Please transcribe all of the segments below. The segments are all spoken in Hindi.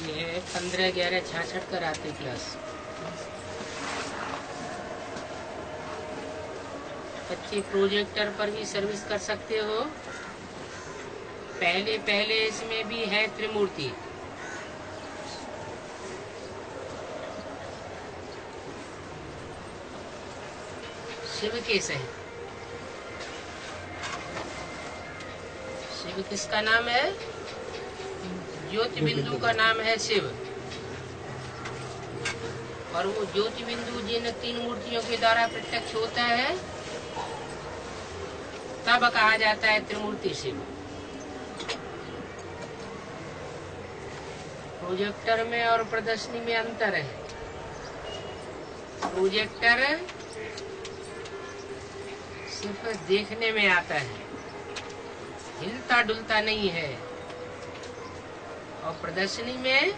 ये है 15/11/66 का रात्रि क्लास। बच्चे प्रोजेक्टर पर भी सर्विस कर सकते हो। पहले इसमें भी है त्रिमूर्ति। शिव के सहित। शिव किसका नाम है? ज्योति बिंदु का नाम है शिव। और वो ज्योति बिंदु जिन 3 मूर्तियों के द्वारा प्रत्यक्ष होता है तब कहा जाता है त्रिमूर्ति शिव। प्रोजेक्टर में और प्रदर्शनी में अंतर है। प्रोजेक्टर सिर्फ देखने में आता है, हिलता डुलता नहीं है। और प्रदर्शनी में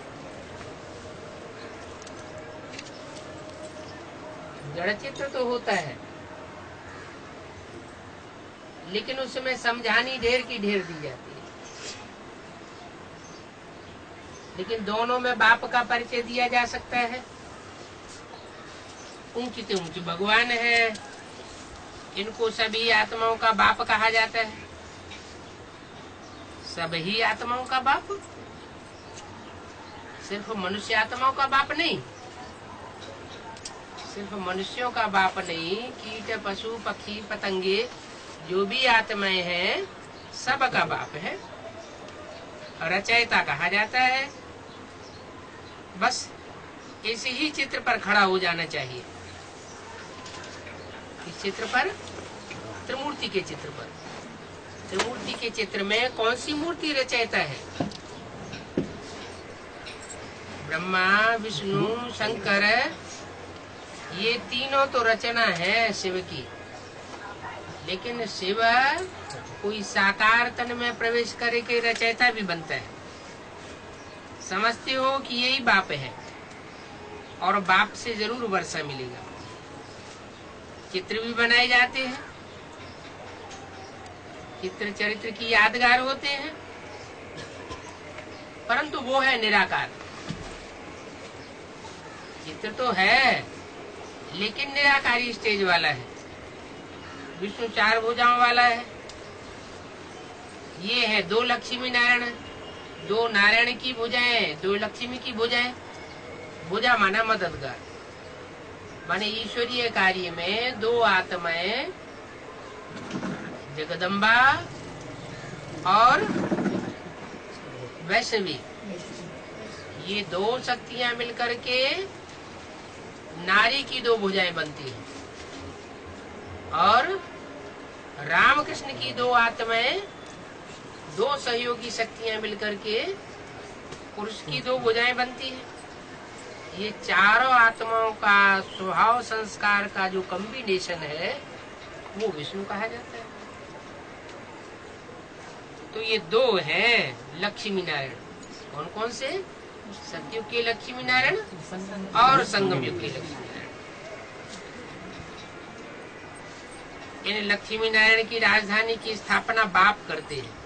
जड़ चित्र तो होता है, लेकिन उसमें समझानी ढेर की ढेर दी जाती है। लेकिन दोनों में बाप का परिचय दिया जा सकता है। ऊंची से ऊंची भगवान है, इनको सभी आत्माओं का बाप कहा जाता है। सभी आत्माओं का बाप, सिर्फ मनुष्य आत्माओं का बाप नहीं, सिर्फ मनुष्यों का बाप नहीं, कीट पशु पक्षी पतंगे जो भी आत्माएं हैं सबका बाप है। रचयिता कहा जाता है। बस इसी ही चित्र पर खड़ा हो जाना चाहिए। इस चित्र पर, त्रिमूर्ति के चित्र पर। त्रिमूर्ति के चित्र में कौन सी मूर्ति रचयिता है? ब्रह्मा विष्णु शंकर, ये तीनों तो रचना है शिव की। लेकिन शिव कोई साकार तन में प्रवेश करके रचयिता भी बनता है। समझते हो कि यही बाप है और बाप से जरूर वर्षा मिलेगा। चित्र भी बनाए जाते हैं, चित्र चरित्र की यादगार होते हैं, परंतु वो है निराकार। चित्र तो है लेकिन निराकारी स्टेज वाला है। विष्णु 4 भुजाओं वाला है। ये है 2 लक्ष्मी नारायण, 2 नारायण की भुजाएं, 2 लक्ष्मी की भुजाएं। भुजा माना मददगार, माने ईश्वरीय कार्य में 2 आत्माएं, जगदम्बा और वैष्णवी, ये 2 शक्तियां मिलकर के नारी की 2 भुजाएं बनती हैं। और रामकृष्ण की 2 आत्माएं, 2 सहयोगी शक्तियां मिलकर के पुरुष की 2 भुजाएं बनती हैं। ये चारों आत्माओं का स्वभाव संस्कार का जो कॉम्बिनेशन है वो विष्णु कहा जाता है। तो ये 2 हैं लक्ष्मी नारायण। कौन कौन से? सतयुग के लक्ष्मी नारायण और संगम युग के लक्ष्मी नारायण। इन लक्ष्मी नारायण की राजधानी की स्थापना बाप करते हैं।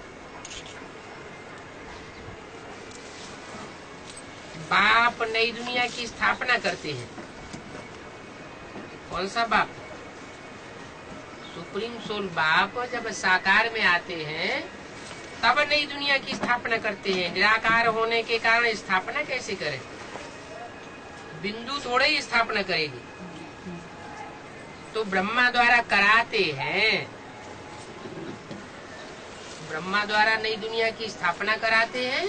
बाप नई दुनिया की स्थापना करते हैं। कौन सा बाप? सुप्रीम सोल बाप जब साकार में आते हैं तब नई दुनिया की स्थापना करते हैं। निराकार होने के कारण स्थापना कैसे करें? बिंदु थोड़े ही स्थापना करेगी, तो ब्रह्मा द्वारा कराते हैं। ब्रह्मा द्वारा नई दुनिया की स्थापना कराते हैं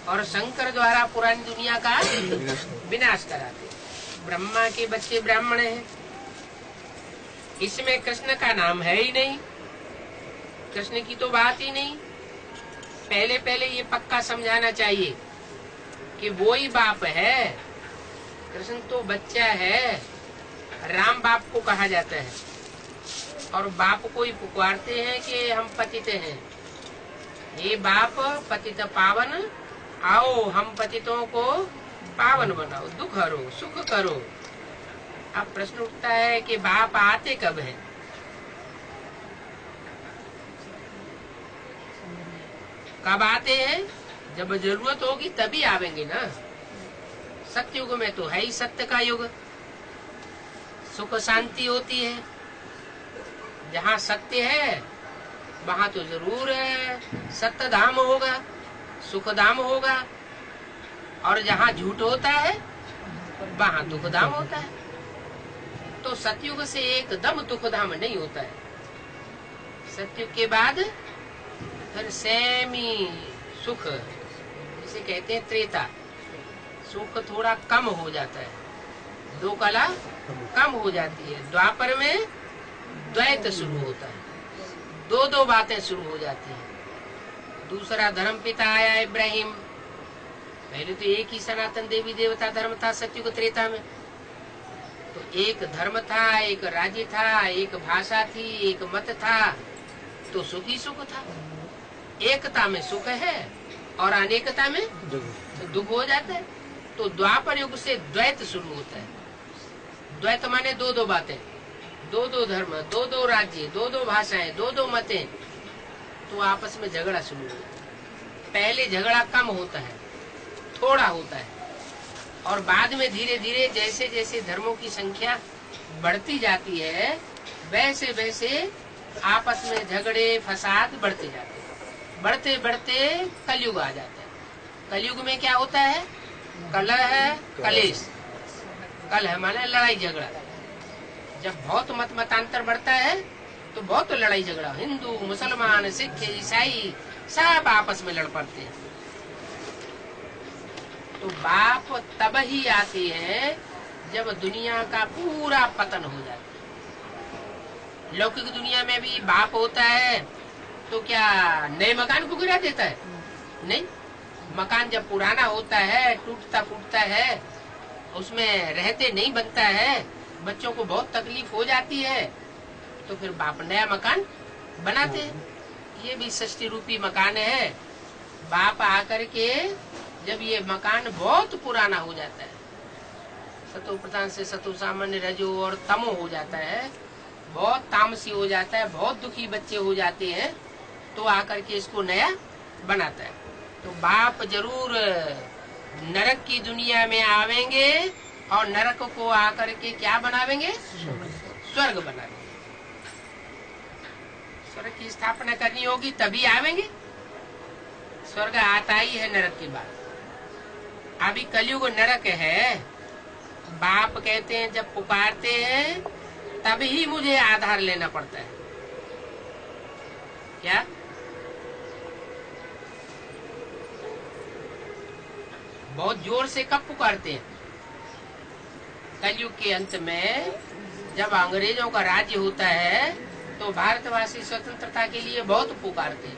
और शंकर द्वारा पुरानी दुनिया का विनाश कराते हैं। ब्रह्मा के बच्चे ब्राह्मण हैं। इसमें कृष्ण का नाम है ही नहीं, कृष्ण की तो बात ही नहीं। पहले ये पक्का समझाना चाहिए कि वो ही बाप है, कृष्ण तो बच्चा है। राम बाप को कहा जाता है और बाप को ही पुकारते हैं कि हम पतित हैं। ये बाप पतित पावन, आओ हम पतितों को पावन बनाओ, दुख हरो सुख करो। अब प्रश्न उठता है कि बाप आते कब है? कब आते हैं? जब जरूरत होगी तभी आवेंगे ना। सत्युग में तो है ही सत्य का युग, सुख शांति होती है। जहाँ सत्य है वहां तो जरूर सत्य धाम होगा, सुख धाम होगा, और जहाँ झूठ होता है वहां दुख धाम होता है। तो सतयुग से एकदम दुख धाम नहीं होता है। सतयुग के बाद फिर सेमी सुख, जिसे कहते हैं त्रेता, सुख थोड़ा कम हो जाता है, दो कला कम हो जाती है। द्वापर में द्वैत शुरू होता है, दो दो बातें शुरू हो जाती हैं। दूसरा धर्म पिता आया इब्राहिम। पहले तो एक ही सनातन देवी देवता धर्म था सतयुग त्रेता में। तो एक धर्म था, एक राज्य था, एक भाषा थी, एक मत था, तो सुख ही सुख था। एकता में सुख है और अनेकता में दुख हो जाता है। तो द्वापर युग से द्वैत शुरू होता है। द्वैत माने दो दो बातें, दो दो धर्म, दो दो राज्य, दो दो भाषाएं, दो दो मतें, तो आपस में झगड़ा शुरू होता है। पहले झगड़ा कम होता है, थोड़ा होता है, और बाद में धीरे धीरे जैसे जैसे धर्मों की संख्या बढ़ती जाती है वैसे वैसे आपस में झगड़े फसाद बढ़ते जाते हैं। बढ़ते बढ़ते कलयुग आ जाता है। कलयुग में क्या होता है? कलह, कलेश। कलह माने लड़ाई झगड़ा। जब बहुत मतांतर बढ़ता है तो बहुत लड़ाई झगड़ा, हिंदू मुसलमान सिख ईसाई सब आपस में लड़ पड़ते हैं। तो बाप तब ही आते हैं जब दुनिया का पूरा पतन हो जाता है। लौकिक दुनिया में भी बाप होता है तो क्या नए मकान को गिरा देता है? नहीं। मकान जब पुराना होता है, टूटता फूटता है, उसमें रहते नहीं बनता है, बच्चों को बहुत तकलीफ हो जाती है, तो फिर बाप नया मकान बनाते हैं। ये भी सृष्टि रूपी मकान है। बाप आकर के जब ये मकान बहुत पुराना हो जाता है, सतो प्रधान से सतो सामान्य रजो और तमो हो जाता है, बहुत तामसी हो जाता है, बहुत दुखी बच्चे हो जाते हैं, तो आकर के इसको नया बनाता है। तो बाप जरूर नरक की दुनिया में आवेंगे और नरक को आकर के क्या बनावेंगे? स्वर्ग बनावेंगे। स्वर्ग की स्थापना करनी होगी तभी आवेंगे। स्वर्ग आता ही है नरक के बाद। अभी कलयुग नरक है। बाप कहते हैं जब पुकारते हैं तभी मुझे आधार लेना पड़ता है। क्या? बहुत जोर से कब पुकारते हैं? कलयुग के अंत में जब अंग्रेजों का राज्य होता है तो भारतवासी स्वतंत्रता के लिए बहुत पुकारते हैं,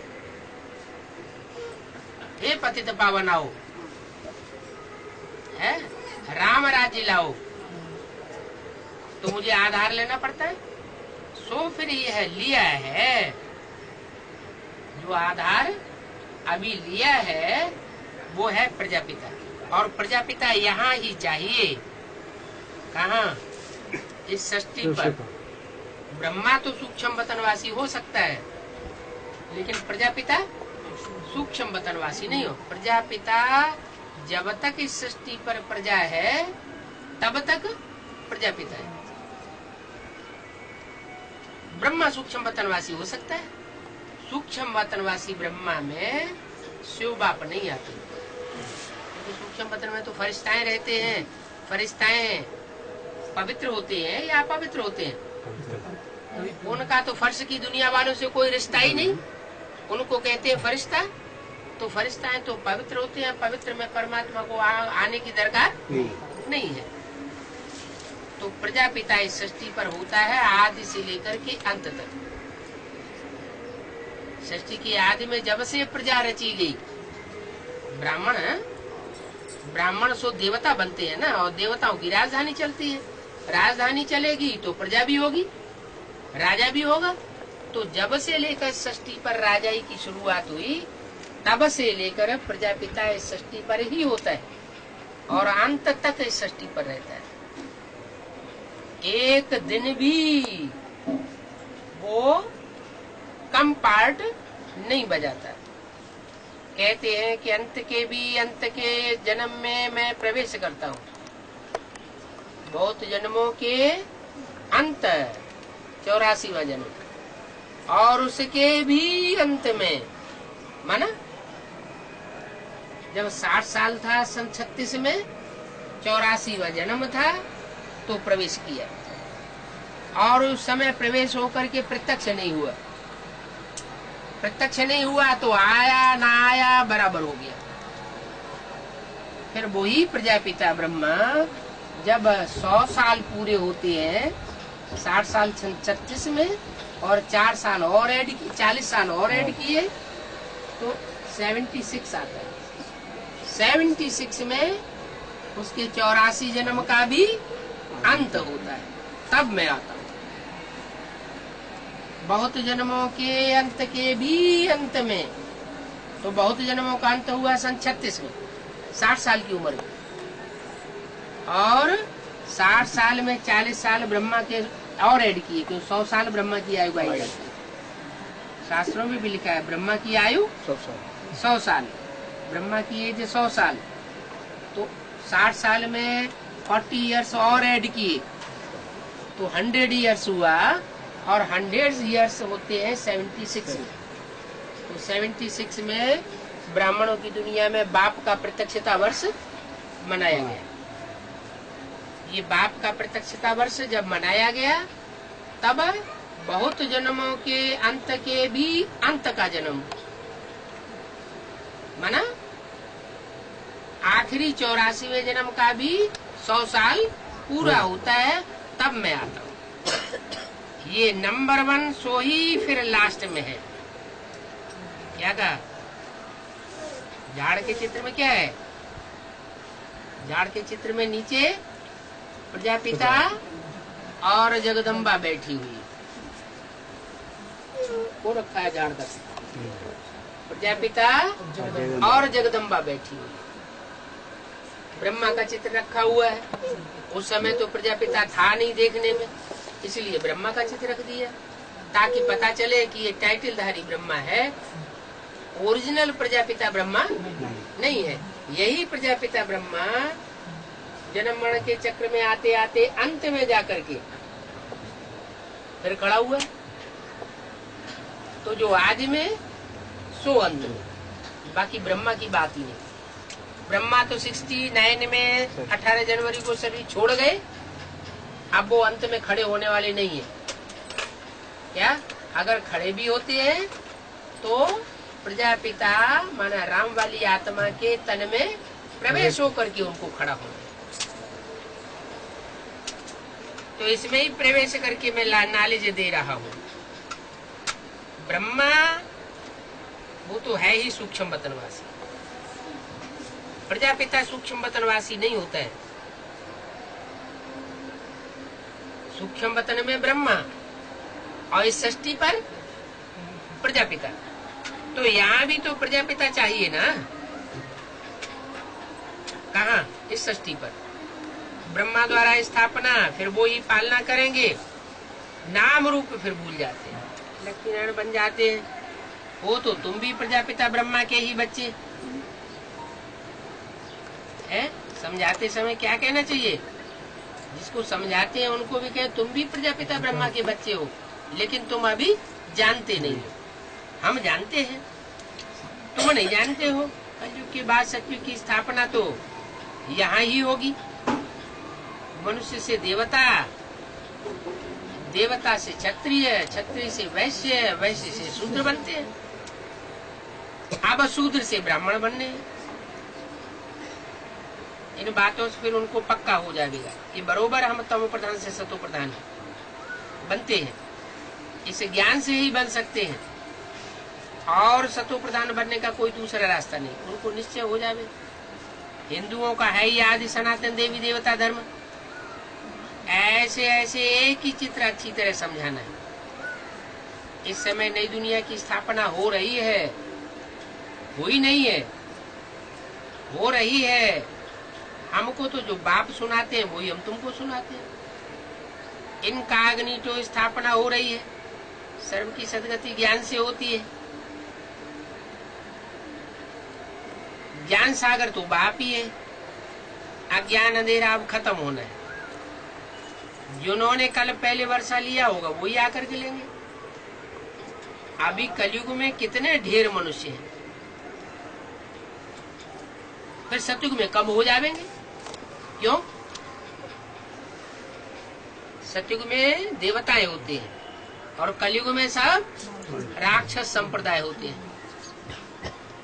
हे पतित पावन आओ, है राम राज्य लाओ। तो मुझे आधार लेना पड़ता है। सो फिर यह लिया है, जो आधार अभी लिया है वो है प्रजापिता। और प्रजापिता यहाँ ही चाहिए। कहाँ? इस सृष्टि पर। ब्रह्मा तो सूक्ष्म वतनवासी हो सकता है, लेकिन प्रजापिता सूक्ष्म वतनवासी नहीं हो। प्रजापिता जब तक इस सृष्टि पर प्रजा है तब तक प्रजापिता है। ब्रह्मा सूक्ष्म वतनवासी हो सकता है। सूक्ष्म वतनवासी ब्रह्मा में शिव बाप नहीं आते। तो सूक्ष्म वतन में तो फरिश्ताएं रहते हैं। फरिश्ताएं पवित्र होते हैं या अपवित्र होते हैं? उनका तो फर्श की दुनिया वालों से कोई रिश्ता ही नहीं। उनको कहते हैं फरिश्ता। तो फरिश्ताएं तो पवित्र होते हैं। पवित्र में परमात्मा को आने की दरकार नहीं है। तो प्रजापिता इस सृष्टि पर होता है आदि से लेकर के अंत तक। सृष्टि की आदि में जब से प्रजा रची गई, ब्राह्मण सो देवता बनते हैं ना, और देवताओं की राजधानी चलती है। राजधानी चलेगी तो प्रजा भी होगी, राजा भी होगा। तो जब से लेकर सृष्टि पर राजाई की शुरुआत हुई तब से लेकर प्रजापिता इस सृष्टि पर ही होता है और अंत तक इस सृष्टि पर रहता है। एक दिन भी वो कम पार्ट नहीं बजाता। कहते हैं कि अंत के जन्म में मैं प्रवेश करता हूँ। बहुत जन्मों के अंत 84वां जन्म, और उसके भी अंत में माना जब 60 साल था सन 36 में 84वां जन्म था तो प्रवेश किया, और उस समय प्रवेश होकर के प्रत्यक्ष नहीं हुआ। प्रत्यक्ष नहीं हुआ तो आया ना आया बराबर हो गया। फिर वही प्रजापिता ब्रह्मा जब 100 साल पूरे होते हैं, 60 साल 36 में और 4 साल और ऐड 40 साल और ऐड किए तो 76 आता है। 76 में उसके 84 जन्म का भी अंत होता है, तब मैं आता हूँ। बहुत जन्मों के अंत के भी अंत में, तो बहुत जन्मों का अंत हुआ सन 36 में 60 साल की उम्र में, और 60 साल में 40 साल ब्रह्मा के और ऐड किए, क्योंकि 100 साल ब्रह्मा की आयु गाई जाती है। शास्त्रों में भी लिखा है ब्रह्मा की आयु 100 साल, ब्रह्मा की एज 100 साल, तो 60 साल में 40 इयर्स और ऐड किए तो 100 इयर्स हुआ, और 100 इयर्स होते हैं 76 में। तो 76 में ब्राह्मणों की दुनिया में बाप का प्रत्यक्षता वर्ष मनाया गया। ये बाप का प्रत्यक्षता वर्ष जब मनाया गया, तब बहुत जन्मों के अंत के भी अंत का जन्म माना, आखिरी 84वें जन्म का भी 100 साल पूरा होता है, तब मैं आता हूँ। ये नंबर 1 सो ही फिर लास्ट में है। क्या कहा? झाड़ के चित्र में क्या है? झाड़ के चित्र में नीचे प्रजापिता और जगदम्बा बैठी हुई को रखा है। झाड़ का प्रजापिता और जगदम्बा बैठी हुई, ब्रह्मा का चित्र रखा हुआ है। उस समय तो प्रजापिता था नहीं देखने में, इसलिए ब्रह्मा का चित्र रख दिया, ताकि पता चले कि ये टाइटलधारी ब्रह्मा है, ओरिजिनल प्रजापिता ब्रह्मा नहीं है। यही प्रजापिता ब्रह्मा जन्म मरण के चक्र में आते आते अंत में जाकर के फिर खड़ा हुआ। तो जो आज में सो अंत में, बाकी ब्रह्मा की बात ही नहीं। ब्रह्मा तो 69 में 18 जनवरी को शरीर छोड़ गए, अब वो अंत में खड़े होने वाले नहीं है। क्या अगर खड़े भी होते हैं तो प्रजापिता माना राम वाली आत्मा के तन में प्रवेश होकर के उनको खड़ा होना। तो इसमें ही प्रवेश करके मैं नॉलेज दे रहा हूँ। ब्रह्मा वो तो है ही सूक्ष्म वतनवासी, प्रजापिता सूक्ष्म वतनवासी नहीं होता है। सूक्ष्म वतन में ब्रह्मा और इस सृष्टि पर प्रजापिता, तो यहाँ भी तो प्रजापिता चाहिए ना। कहाँ? इस सृष्टि पर ब्रह्मा द्वारा स्थापना, फिर वो ही पालना करेंगे, नाम रूप फिर भूल जाते हैं, लक्ष्मी नारायण बन जाते हैं। वो तो तुम भी प्रजापिता ब्रह्मा के ही बच्चे हैं। समझाते समय क्या कहना चाहिए? जिसको समझाते हैं उनको भी कहे तुम भी प्रजापिता ब्रह्मा के बच्चे हो, लेकिन तुम अभी जानते नहीं हो। हम जानते हैं, तुम नहीं जानते हो। कलयुग के बाद सतयुग की स्थापना तो यहाँ ही होगी। मनुष्य से देवता, देवता से क्षत्रिय, क्षत्रिय से वैश्य, वैश्य से शूद्र बनते हैं। अब शूद्र से ब्राह्मण बनने हैं। इन बातों से फिर उनको पक्का हो जाएगा कि बरोबर हम तमो प्रधान से सतो प्रधान बनते हैं। इस ज्ञान से ही बन सकते हैं, और सतो प्रधान बनने का कोई दूसरा रास्ता नहीं। उनको निश्चय हो जाए। हिंदुओं का है ही आदि सनातन देवी देवता धर्म। ऐसे ऐसे एक ही चित्र अच्छी तरह समझाना है। इस समय नई दुनिया की स्थापना हो रही है, हुई नहीं है, हो रही है। हमको तो जो बाप सुनाते हैं वही हम तुमको सुनाते हैं। इनकॉग्निटो स्थापना हो रही है, सर्व की सदगति ज्ञान से होती है। ज्ञान सागर तो बाप ही है। अज्ञान अंधेरा अब खत्म होना है। जिन्होंने कल पहले वर्षा लिया होगा वही आकर के लेंगे। अभी कलयुग में कितने ढेर मनुष्य हैं, फिर सतयुग में कम हो जाएंगे। क्यों? सतयुग में देवताएं होते हैं और कलयुग में सब राक्षस संप्रदाय होते हैं।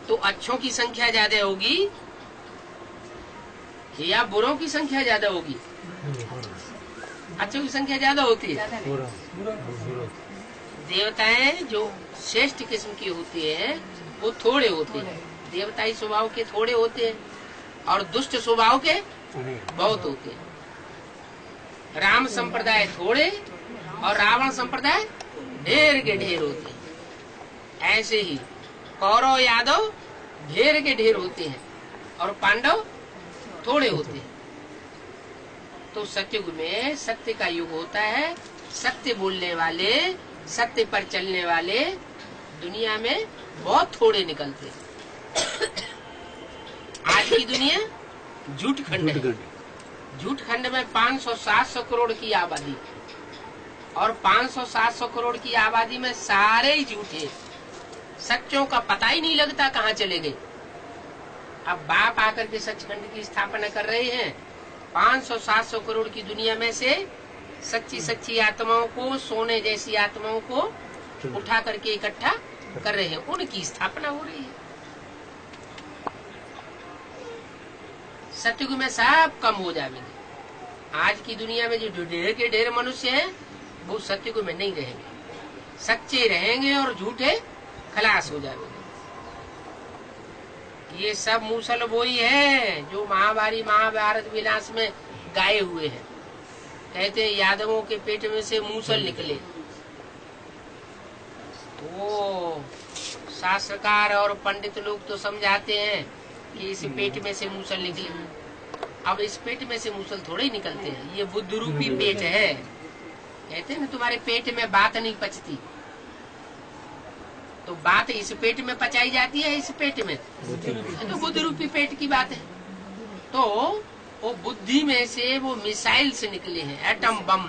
तो अच्छों की संख्या ज्यादा होगी या बुरों की संख्या ज्यादा होगी? अच्छों की संख्या ज्यादा होती है। देवताएं जो श्रेष्ठ किस्म की होती है वो थोड़े होते हैं। देवताई स्वभाव के थोड़े होते हैं और दुष्ट स्वभाव के बहुत होते हैं। राम संप्रदाय थोड़े और रावण संप्रदाय ढेर के ढेर होते हैं। ऐसे ही कौरव यादव ढेर के ढेर होते हैं और पांडव थोड़े होते हैं। तो सतयुग में सत्य का युग होता है। सत्य बोलने वाले, सत्य पर चलने वाले दुनिया में बहुत थोड़े निकलते हैं। आज की दुनिया झूठ खंड है। झूठ खंड में 500-700 करोड़ की आबादी और 500-700 करोड़ की आबादी में सारे ही झूठे। सच्चों का पता ही नहीं लगता कहाँ चले गए। अब बाप आकर के सचखंड की स्थापना कर रहे हैं। 500-700 करोड़ की दुनिया में से सच्ची सच्ची आत्माओं को, सोने जैसी आत्माओं को उठा करके इकट्ठा कर रहे हैं। उनकी स्थापना हो रही है। सतयुग में सब कम हो जाएंगे। आज की दुनिया में जो ढेर के ढेर मनुष्य हैं वो सतयुग में नहीं रहेंगे। सच्चे रहेंगे और झूठे खलास हो जाएंगे। ये सब मूसल वही है जो महाभारत विलास में गाए हुए हैं। कहते हैं यादवों के पेट में से मूसल निकले। वो शास्त्रकार और पंडित लोग तो समझाते हैं कि इस पेट में से मूसल निकले। अब इस पेट में से मूसल थोड़े ही निकलते हैं। ये बुद्ध रूपी पेट है। कहते हैं ना तुम्हारे पेट में बात नहीं पचती, तो बात इस पेट में पचाई जाती है। इस पेट में तो बुद्ध रूपी पेट की बात है। तो वो बुद्धि में से वो मिसाइल से निकले हैं। एटम बम,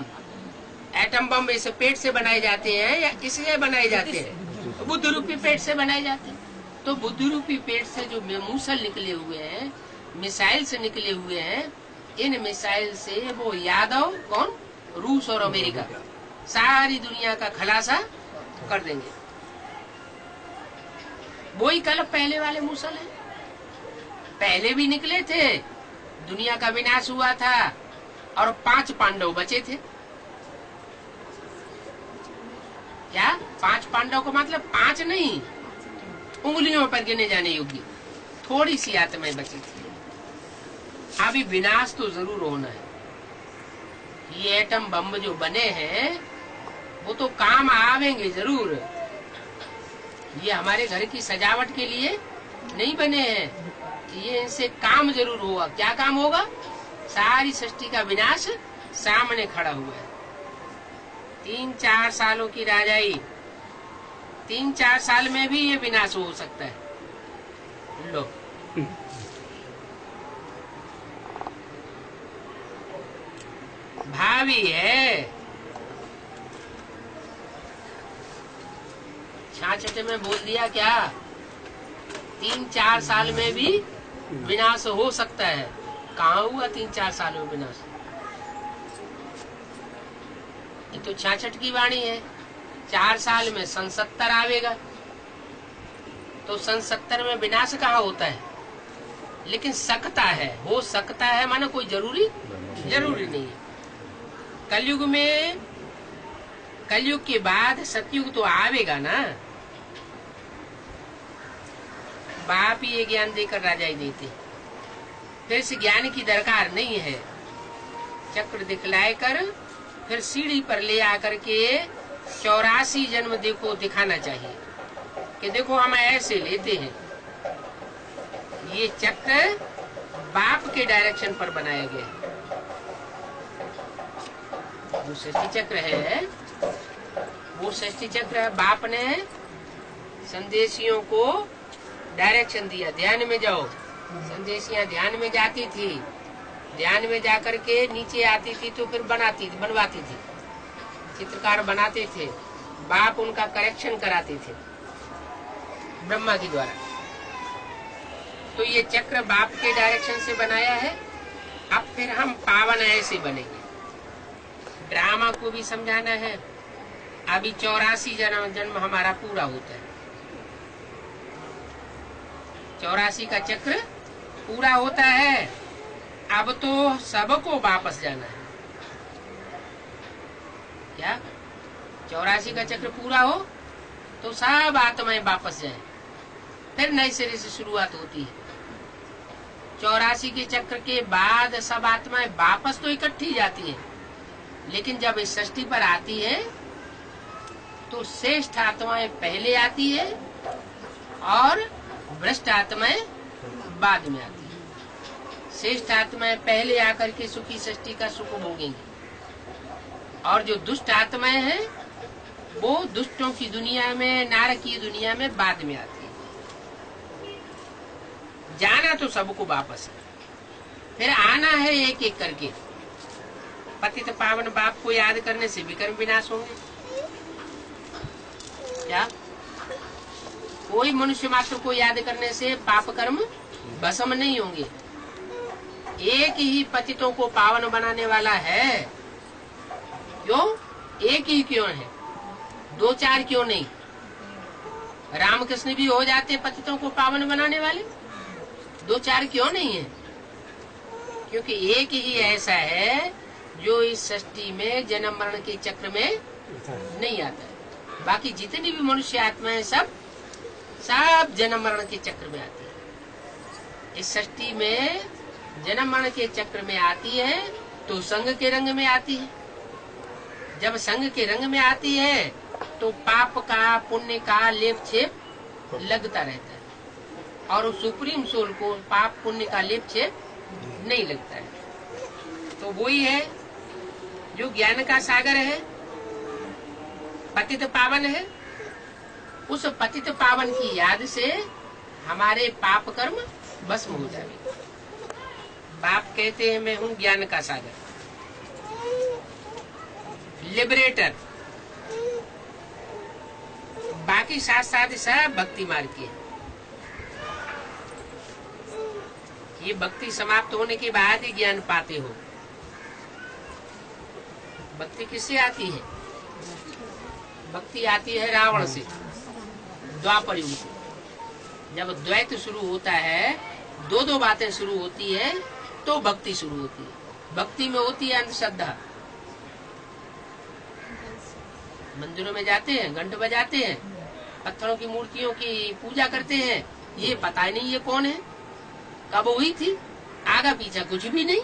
एटम बम इस पेट से बनाए जाते हैं या इससे बनाए जाते हैं? बुद्ध रूपी पेट से बनाए जाते हैं। तो बुद्ध रूपी पेट से जो मूसल निकले हुए हैं, मिसाइल से निकले हुए हैं, इन मिसाइल से वो यादव कौन, रूस और अमेरिका सारी दुनिया का खलासा कर देंगे। वही कल पहले वाले मूसल है। पहले भी निकले थे, दुनिया का विनाश हुआ था और 5 पांडव बचे थे। क्या 5 पांडव को मतलब 5 नहीं, उंगलियों पर गिने जाने योग्य थोड़ी सी आत्माएं बची थी। अभी विनाश तो जरूर होना है। ये एटम बम जो बने हैं वो तो काम आवेंगे जरूर। ये हमारे घर की सजावट के लिए नहीं बने हैं। ये इनसे काम जरूर होगा। क्या काम होगा? सारी सृष्टि का विनाश सामने खड़ा हुआ है। 3-4 सालों की राजाई, 3-4 साल में भी ये विनाश हो सकता है। लो भावी है। छाछटे में बोल दिया क्या? 3-4 साल में भी विनाश हो सकता है। कहाँ हुआ 3-4 साल में विनाश? ये तो 66 की वाणी है। 4 साल में सन 70 आवेगा, तो सन 70 में विनाश कहाँ होता है? लेकिन सकता है, हो सकता है माना कोई जरूरी नहीं है। कलयुग में, कलयुग के बाद सतयुग तो आवेगा ना। बाप ही ये ज्ञान देकर राजा ही देते। फिर इस ज्ञान की दरकार नहीं है। चक्र दिखलाए कर फिर सीढ़ी पर ले आकर के 84 जन्म देखो दिखाना चाहिए कि देखो हम ऐसे लेते हैं। ये चक्र बाप के डायरेक्शन पर बनाया गया। जो सृष्टि चक्र है वो सृष्टि चक्र है। बाप ने संदेशियों को डायरेक्शन दिया, ध्यान में जाओ। संदेशियां ध्यान में जाती थी, ध्यान में जाकर के नीचे आती थी तो फिर बनवाती थी, चित्रकार बनाते थे, बाप उनका करेक्शन कराते थे ब्रह्मा के द्वारा। तो ये चक्र बाप के डायरेक्शन से बनाया है। अब फिर हम पावन ऐसे बनेंगे। ड्रामा को भी समझाना है। अभी 84 जन्म हमारा पूरा होता है, 84 का चक्र पूरा होता है। अब तो सबको वापस जाना है। क्या 84 का चक्र पूरा हो तो सब आत्माएं वापस जाएं, फिर नए सिरे से शुरुआत होती है। 84 के चक्र के बाद सब आत्माएं वापस तो इकट्ठी जाती हैं, लेकिन जब इस सृष्टि पर आती है तो श्रेष्ठ आत्माएं पहले आती है और भ्रष्ट आत्माएं बाद में आती है। श्रेष्ठ आत्माएं पहले आकर के सुखी सृष्टि का सुख भोगेंगी, और जो दुष्ट आत्माएं हैं वो दुष्टों की दुनिया में, नारकीय दुनिया में बाद में आती है। जाना तो सबको वापस है, फिर आना है एक एक करके। पतित पावन बाप को याद करने से विकर्म विनाश होंगे। क्या कोई मनुष्य मात्र को याद करने से पाप कर्म भस्म नहीं होंगे। एक ही पतितों को पावन बनाने वाला है। क्यों? एक ही क्यों है, 2-4 क्यों नहीं? रामकृष्ण भी हो जाते पतितों को पावन बनाने वाले, 2-4 क्यों नहीं है? क्योंकि एक ही ऐसा है जो इस सृष्टि में जन्म मरण के चक्र में नहीं आता है। बाकी जितनी भी मनुष्य आत्माएं सब जन्म मरण के चक्र में आती है। इस सृष्टि में जन्म मरण के चक्र में आती है तो संग के रंग में आती है। जब संग के रंग में आती है तो पाप का, पुण्य का लेप छेप लगता रहता है, और उस सुप्रीम सोल को पाप पुण्य का लेप छेप नहीं लगता है। तो वही है जो ज्ञान का सागर है, पतित पावन है। उस पतित पावन की याद से हमारे पाप कर्म भस्म हो जाएंगे। बाप कहते हैं मैं हूँ ज्ञान का सागर, लिबरेटर। बाकी साथ साथ सब भक्ति मार्ग की है। ये भक्ति समाप्त होने के बाद ही ज्ञान पाते हो। भक्ति किससे आती है? भक्ति आती है रावण से, द्वापर युग से। जब द्वैत शुरू होता है, दो बातें शुरू होती है तो भक्ति शुरू होती है। भक्ति में होती है अंधश्रद्धा। मंदिरों में जाते हैं, घंट बजाते हैं, पत्थरों की मूर्तियों की पूजा करते हैं, ये पता ही नहीं ये कौन है, कब हुई थी, आगा पीछा कुछ भी नहीं।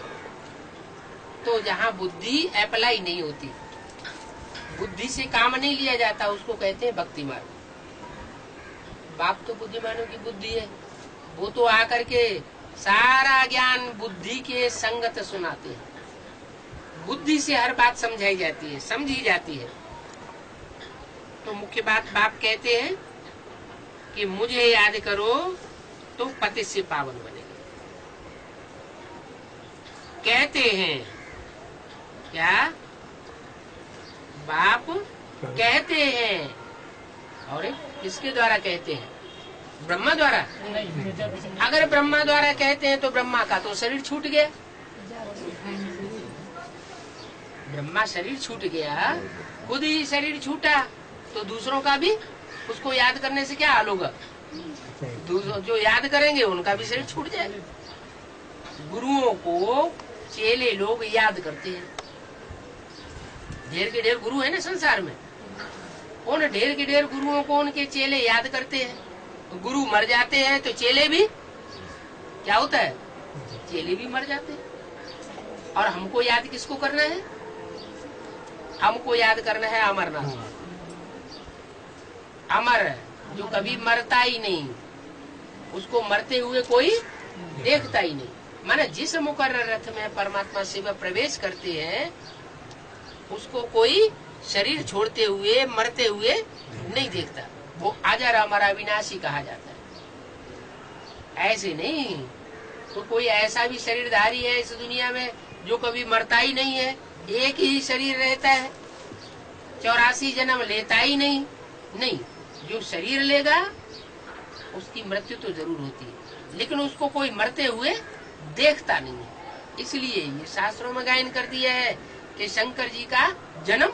तो जहाँ बुद्धि अप्लाई नहीं होती, बुद्धि से काम नहीं लिया जाता, उसको कहते हैं भक्ति मार्ग। बाप तो बुद्धिमानों की बुद्धि है, वो तो आकर के सारा ज्ञान बुद्धि के संगत सुनाते हैं। बुद्धि से हर बात समझाई जाती है, समझी जाती है। तो मुख्य बात बाप कहते हैं कि मुझे याद करो तो पति से पावन बनेगा। कहते हैं क्या? बाप कहते हैं। और किसके द्वारा कहते हैं? ब्रह्मा द्वारा। अगर ब्रह्मा द्वारा कहते हैं तो ब्रह्मा का तो शरीर छूट गया। ब्रह्मा शरीर छूट गया, खुद ही शरीर छूटा, तो दूसरों का भी उसको याद करने से क्या हाल होगा? जो याद करेंगे उनका भी शरीर छूट जाएगा। गुरुओं को चेले लोग याद करते हैं। ढेर के ढेर गुरु है ना संसार में, उन ढेर के ढेर गुरुओं को उनके चेले याद करते हैं। गुरु मर जाते हैं तो चेले भी क्या होता है? चेले भी मर जाते हैं। और हमको याद किसको करना है? हमको याद करना है अमरनाथ। अमर जो कभी मरता ही नहीं, उसको मरते हुए कोई देखता ही नहीं। माने जिस मुकर्रर रथ में परमात्मा शिव प्रवेश करते हैं, उसको कोई शरीर छोड़ते हुए, मरते हुए नहीं देखता। वो अजर अमर अविनाशी कहा जाता है। ऐसे नहीं तो कोई ऐसा भी शरीरधारी है इस दुनिया में जो कभी मरता ही नहीं है, एक ही शरीर रहता है, 84 जन्म लेता ही नहीं। नहीं, जो शरीर लेगा उसकी मृत्यु तो जरूर होती है, लेकिन उसको कोई मरते हुए देखता नहीं है। इसलिए ये शास्त्रों में गायन कर दिया है कि शंकर जी का जन्म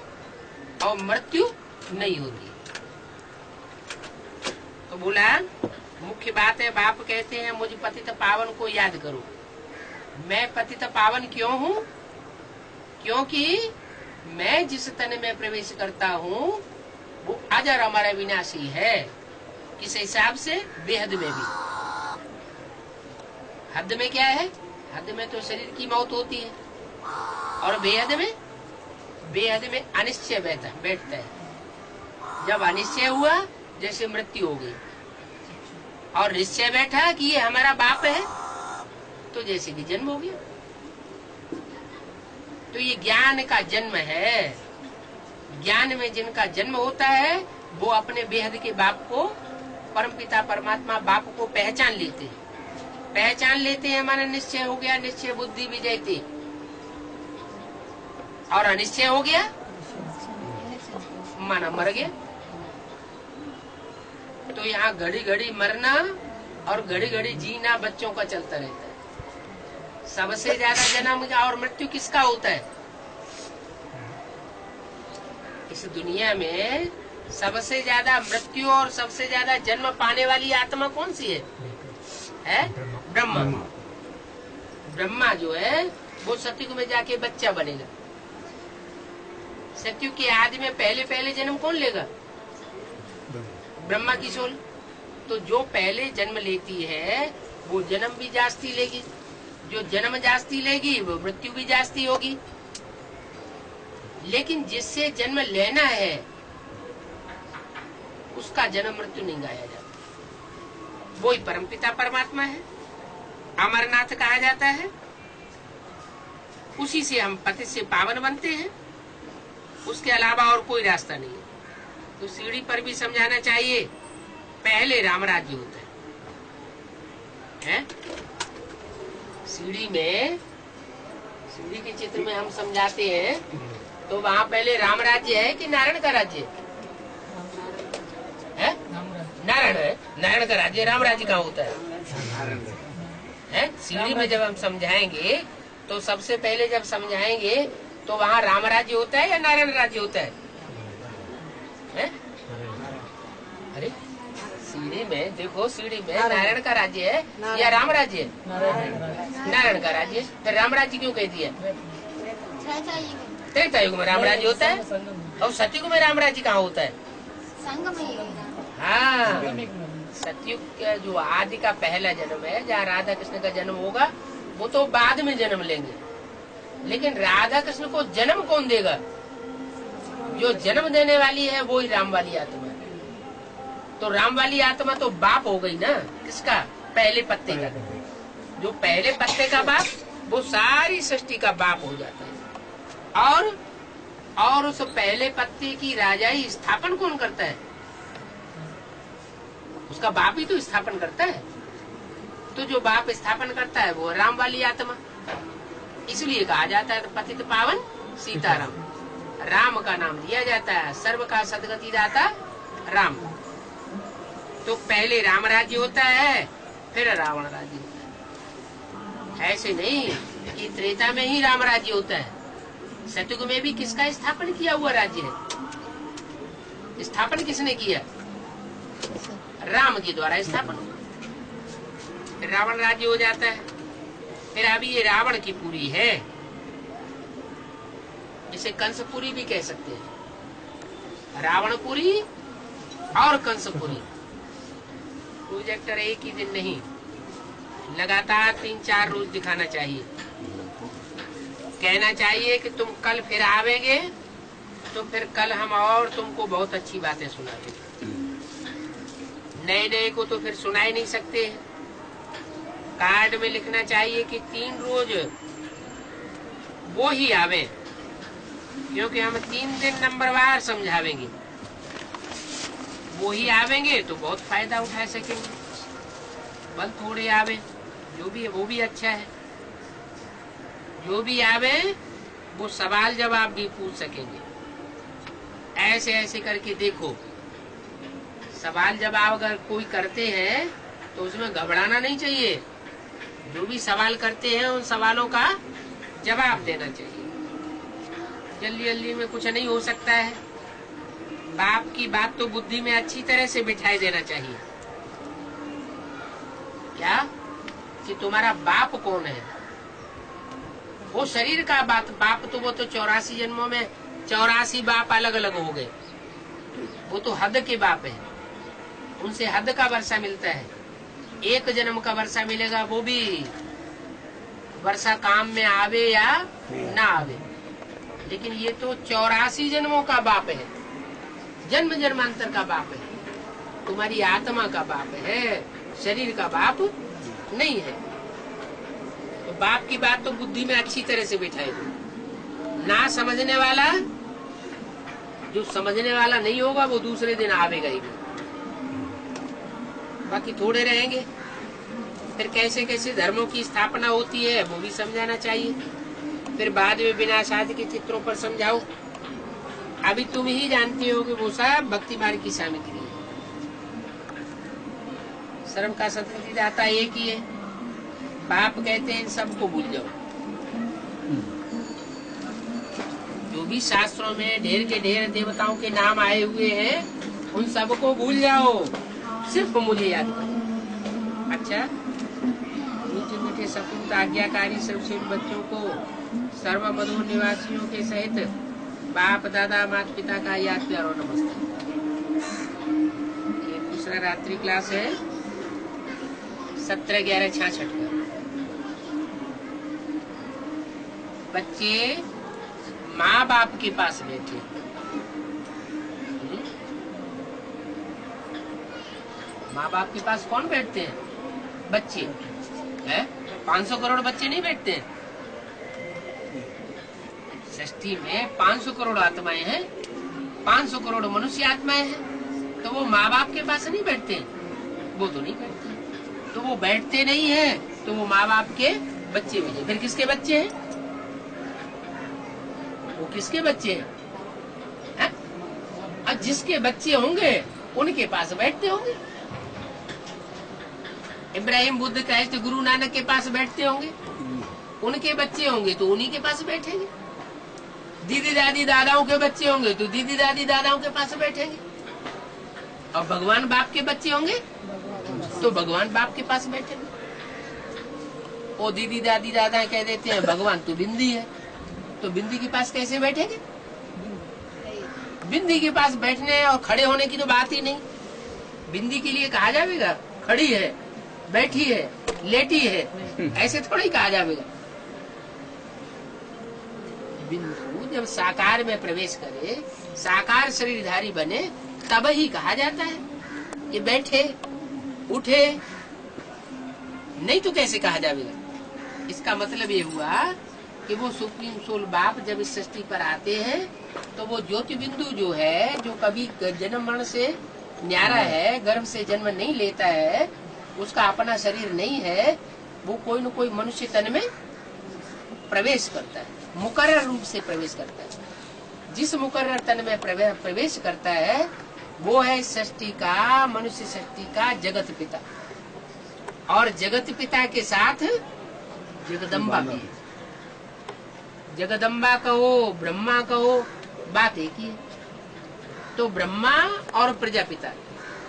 और मृत्यु नहीं होती। तो बोला मुख्य बात है, बाप कहते हैं मुझ पतित पावन को याद करो। मैं पतित पावन क्यों हूँ? क्योंकि मैं जिस तन में प्रवेश करता हूँ वो अजर अमर विनाशी है। किस हिसाब से? बेहद में भी। हद में क्या है? हद में तो शरीर की मौत होती है, और बेहद में, बेहद में अनिश्चय बैठता है। जब अनिश्चय हुआ जैसे मृत्यु हो गई, और निश्चय बैठा कि ये हमारा बाप है, तो जैसे कि जन्म हो गया। तो ये ज्ञान का जन्म है। ज्ञान में जिनका जन्म होता है वो अपने बेहद के बाप को, परमपिता परमात्मा बाप को पहचान लेते हैं। पहचान लेते हैं माना निश्चय हो गया, निश्चय बुद्धि विजयते। और अनिश्चय हो गया माना मर गया। तो यहाँ घड़ी घड़ी मरना और घड़ी घड़ी जीना बच्चों का चलता रहता है। सबसे ज्यादा जन्म और मृत्यु किसका होता है इस दुनिया में? सबसे ज्यादा मृत्यु और सबसे ज्यादा जन्म पाने वाली आत्मा कौन सी है? ब्रह्मा। ब्रह्मा जो है वो सतयुग में जाके बच्चा बनेगा। सतयुग के आदि में पहले पहले जन्म कौन लेगा? ब्रह्मा की सोल। तो जो पहले जन्म लेती है वो जन्म भी जास्ती लेगी, जो जन्म जास्ती लेगी वो मृत्यु भी जास्ती होगी। लेकिन जिससे जन्म लेना है उसका जन्म मृत्यु नहीं गाया जाता। वही परमपिता परमात्मा है, अमरनाथ कहा जाता है। उसी से हम पति से पावन बनते हैं, उसके अलावा और कोई रास्ता नहीं है। तो सीढ़ी पर भी समझाना चाहिए, पहले राम राज्य होता है? सीढ़ी में, सीढ़ी के चित्र में हम समझाते हैं तो वहाँ पहले राम राज्य है कि नारायण का राज्य है? नारायण है। नारायण का राज्य, राम राज्य कहाँ होता है? सीढ़ी में जब हम समझाएंगे तो सबसे पहले जब समझाएंगे तो वहाँ राम राज्य होता है या नारायण राज्य होता है? अरे सीढ़ी में देखो, सीढ़ी में नारायण का राज्य है या राम राज्य है? नारायण का राज्य। तो राम राज्य क्यों कह दिया? त्रेता युग में राम राज्य होता है, और सतयुग में राम राज्य कहाँ होता है? हाँ, सतयुग का जो आदि का पहला जन्म है, जहाँ राधा कृष्ण का जन्म होगा, वो तो बाद में जन्म लेंगे। लेकिन राधा कृष्ण को जन्म कौन देगा? जो जन्म देने वाली है वो ही राम वाली आत्मा है। तो राम वाली आत्मा तो बाप हो गई ना, किसका? पहले पत्ते का। जो पहले पत्ते का बाप वो सारी सृष्टि का बाप हो जाता है। और उस पहले पत्ते की राजाई स्थापन कौन करता है? उसका बाप ही तो स्थापन करता है। तो जो बाप स्थापन करता है वो राम वाली आत्मा। इसलिए कहा जाता है पतित पावन सीताराम। राम का नाम दिया जाता है, सर्व का सदगति दाता राम। तो पहले राम राज्य होता है, फिर रावण राज्य होता है। ऐसे नहीं कि त्रेता में ही राम राज्य होता है। सतयुग में भी किसका स्थापन किया हुआ राज्य है? स्थापन किसने किया? राम के द्वारा स्थापन। रावण राज्य हो जाता है। फिर अभी ये रावण की पुरी है, इसे कंसपुरी भी कह सकते हैं। रावणपुरी और कंसपुरी। प्रोजेक्टर एक ही दिन नहीं, लगातार 3-4 रोज दिखाना चाहिए। कहना चाहिए कि तुम कल फिर आवेंगे तो फिर कल हम और तुमको बहुत अच्छी बातें सुनाएंगे। नए नए को तो फिर सुना ही नहीं सकते। कार्ड में लिखना चाहिए कि 3 रोज वो ही आवे, क्योंकि हम 3 दिन नंबरवार समझावेंगे। वो ही आवेंगे तो बहुत फायदा उठा सकेंगे। बल थोड़े आवे जो भी है वो भी अच्छा है। जो भी आवे वो सवाल जवाब भी पूछ सकेंगे। ऐसे ऐसे करके देखो, सवाल जवाब अगर कोई करते हैं तो उसमें घबराना नहीं चाहिए। जो भी सवाल करते हैं उन सवालों का जवाब देना चाहिए। जल्दी जल्दी में कुछ नहीं हो सकता है। बाप की बात तो बुद्धि में अच्छी तरह से बिठाई देना चाहिए। क्या कि तुम्हारा बाप कौन है? वो शरीर का बाप तो वो तो 84 जन्मों में 84 बाप अलग अलग हो गए। वो तो हद के बाप है, उनसे हद का वर्षा मिलता है। एक जन्म का वर्षा मिलेगा, वो भी वर्षा काम में आवे या ना आवे। लेकिन ये तो 84 जन्मों का बाप है, जन्म जन्मांतर का बाप है। तुम्हारी आत्मा का बाप है, शरीर का बाप नहीं है। तो बाप की बात तो बुद्धि में अच्छी तरह से बिठाई दो। ना समझने वाला, जो समझने वाला नहीं होगा वो दूसरे दिन आवेगा ही। बाकी थोड़े रहेंगे। फिर कैसे कैसे धर्मों की स्थापना होती है वो भी समझाना चाहिए। फिर बाद में विनाश आदि के चित्रों पर समझाओ। अभी तुम ही जानती हो कि वो सब भक्ति मार्ग की सामग्री है। शर्म का सतगति दाता एक ही है। बाप कहते हैं इन सबको भूल जाओ। जो भी शास्त्रों में ढेर के ढेर देवताओं के नाम आए हुए हैं उन सबको भूल जाओ, सिर्फ मुझे याद करो। अच्छा, मीठे मीठे सपूत आज्ञाकारी सर्वश्रेष्ठ बच्चों को सर्वमधुर निवासियों के सहित बाप दादा माता पिता का याद प्यार और नमस्ते। ये दूसरा रात्रि क्लास है 17/11/66 का। बच्चे माँ बाप के पास बैठे। माँ बाप के पास कौन बैठते हैं? बच्चे है। 500 करोड़ बच्चे नहीं बैठते हैं। सृष्टि में 500 करोड़ आत्माएं हैं, 500 करोड़ मनुष्य आत्माएं हैं। तो वो माँ बाप के पास नहीं बैठते हैं? वो तो नहीं बैठते। तो वो बैठते नहीं है तो वो माँ बाप के बच्चे भी हैं। फिर किसके बच्चे हैं? वो किसके बच्चे हैं? और जिसके बच्चे होंगे उनके पास बैठते होंगे। इब्राहिम बुद्ध क्राइस्ट गुरु नानक के पास बैठते होंगे, उनके बच्चे होंगे तो उन्हीं के पास बैठेंगे। दीदी दादी दादाओं के बच्चे होंगे तो दीदी दादी दादाओं के पास बैठेंगे। और भगवान बाप के बच्चे होंगे तो भगवान बाप के पास बैठेंगे। वो दीदी दादी दादा कह देते हैं भगवान तो बिंदी है, तो बिंदी के पास कैसे बैठेंगे? बिंदी के पास बैठने और खड़े होने की तो बात ही नहीं। बिंदी के लिए कहा जाएगा खड़ी है, बैठी है, लेटी है, ऐसे थोड़ा ही कहा जाएगा। बिंदु जब साकार में प्रवेश करे, साकार शरीरधारी बने, तब ही कहा जाता है कि बैठे उठे, नहीं तो कैसे कहा जाएगा। इसका मतलब ये हुआ कि वो सुप्रीम सोल बाप जब इस सृष्टि पर आते हैं तो वो ज्योति बिंदु जो है, जो कभी जन्म मरण से न्यारा है, गर्भ से जन्म नहीं लेता है, उसका अपना शरीर नहीं है, वो कोई न कोई मनुष्य तन में प्रवेश करता है, मुकर्रर रूप से प्रवेश करता है। जिस मुकर्रर तन में प्रवेश करता है वो है सृष्टि का, मनुष्य सृष्टि का जगत पिता। और जगत पिता के साथ जगदम्बा भी है। जगदम्बा कहो, ब्रह्मा कहो, बात एक ही है। तो ब्रह्मा और प्रजापिता,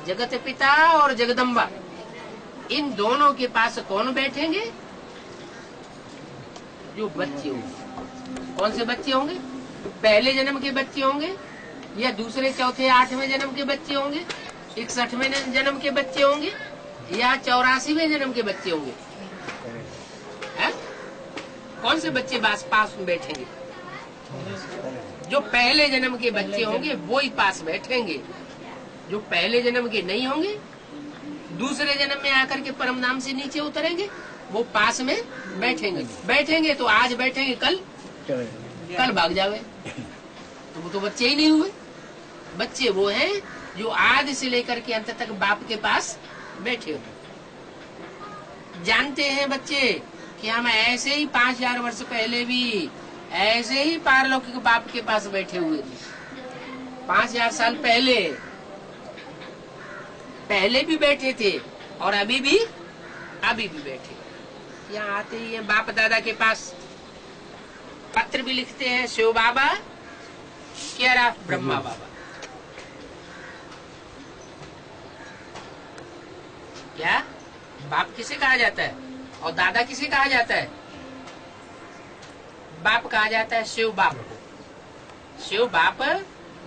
जगत पिता और जगदम्बा, इन दोनों के पास कौन बैठेंगे? जो बच्चे होंगे। कौन से बच्चे होंगे? पहले जन्म के बच्चे होंगे, या दूसरे चौथे 8वें जन्म के बच्चे होंगे, 61वें जन्म के बच्चे होंगे, या 84वें जन्म के बच्चे होंगे? कौन से बच्चे पास में बैठेंगे? जो पहले जन्म के बच्चे होंगे वो ही पास बैठेंगे। जो पहले जन्म के नहीं होंगे, दूसरे जन्म में आकर के परम नाम से नीचे उतरेंगे, वो पास में बैठेंगे। बैठेंगे तो आज बैठेंगे, कल भाग जावे, तो वो तो बच्चे ही नहीं हुए। बच्चे वो हैं जो आदि से लेकर के अंत तक बाप के पास बैठे हो। जानते हैं बच्चे कि हम ऐसे ही 5000 वर्ष पहले भी ऐसे ही पारलौकिक बाप के पास बैठे हुए थे। 5000 साल पहले भी बैठे थे और अभी भी बैठे। यहाँ आते ही हैं बाप दादा के पास, पत्र भी लिखते हैं, शिव बाबा, केयर ऑफ ब्रह्मा बाबा। क्या बाप किसे कहा जाता है और दादा किसे कहा जाता है? बाप कहा जाता है शिव बाप को। शिव बाप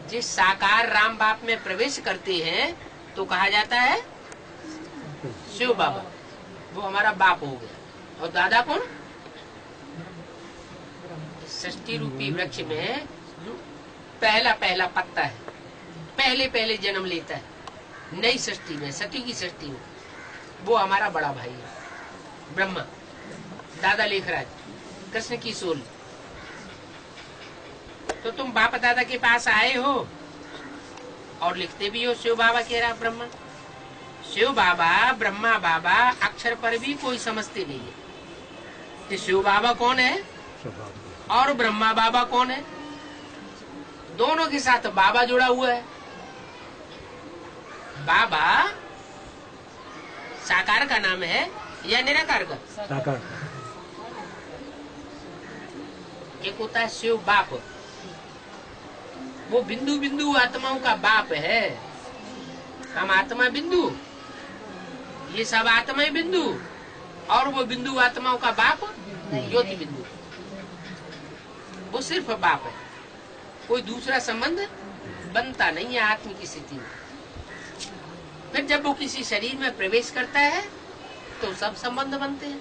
जिस साकार राम बाप में प्रवेश करते हैं तो कहा जाता है शिव बाबा, वो हमारा बाप हो गया। और दादा कौन? सृष्टि रूपी वृक्ष में जो पहला पत्ता है, पहले जन्म लेता है नई सृष्टि में, सती की सृष्टि में, वो हमारा बड़ा भाई है ब्रह्मा। दादा लेखराज, कृष्ण की सोल। तो तुम बाप दादा के पास आए हो और लिखते भी हो शिव बाबा कह रहा ब्रह्मा। शिव बाबा ब्रह्मा बाबा अक्षर पर भी कोई समझते नहीं है कि शिव बाबा कौन है और ब्रह्मा बाबा कौन है। दोनों के साथ बाबा जुड़ा हुआ है। बाबा साकार का नाम है या निराकार का? साकार। एक होता है शिव बाप, वो बिंदु बिंदु आत्माओं का बाप है। हम आत्मा बिंदु, ये सब आत्माएं बिंदु, और वो बिंदु आत्माओं का बाप ज्योति बिंदु, वो सिर्फ बाप है। कोई दूसरा संबंध बनता नहीं है आत्म की स्थिति में। फिर जब वो किसी शरीर में प्रवेश करता है तो सब संबंध बनते हैं।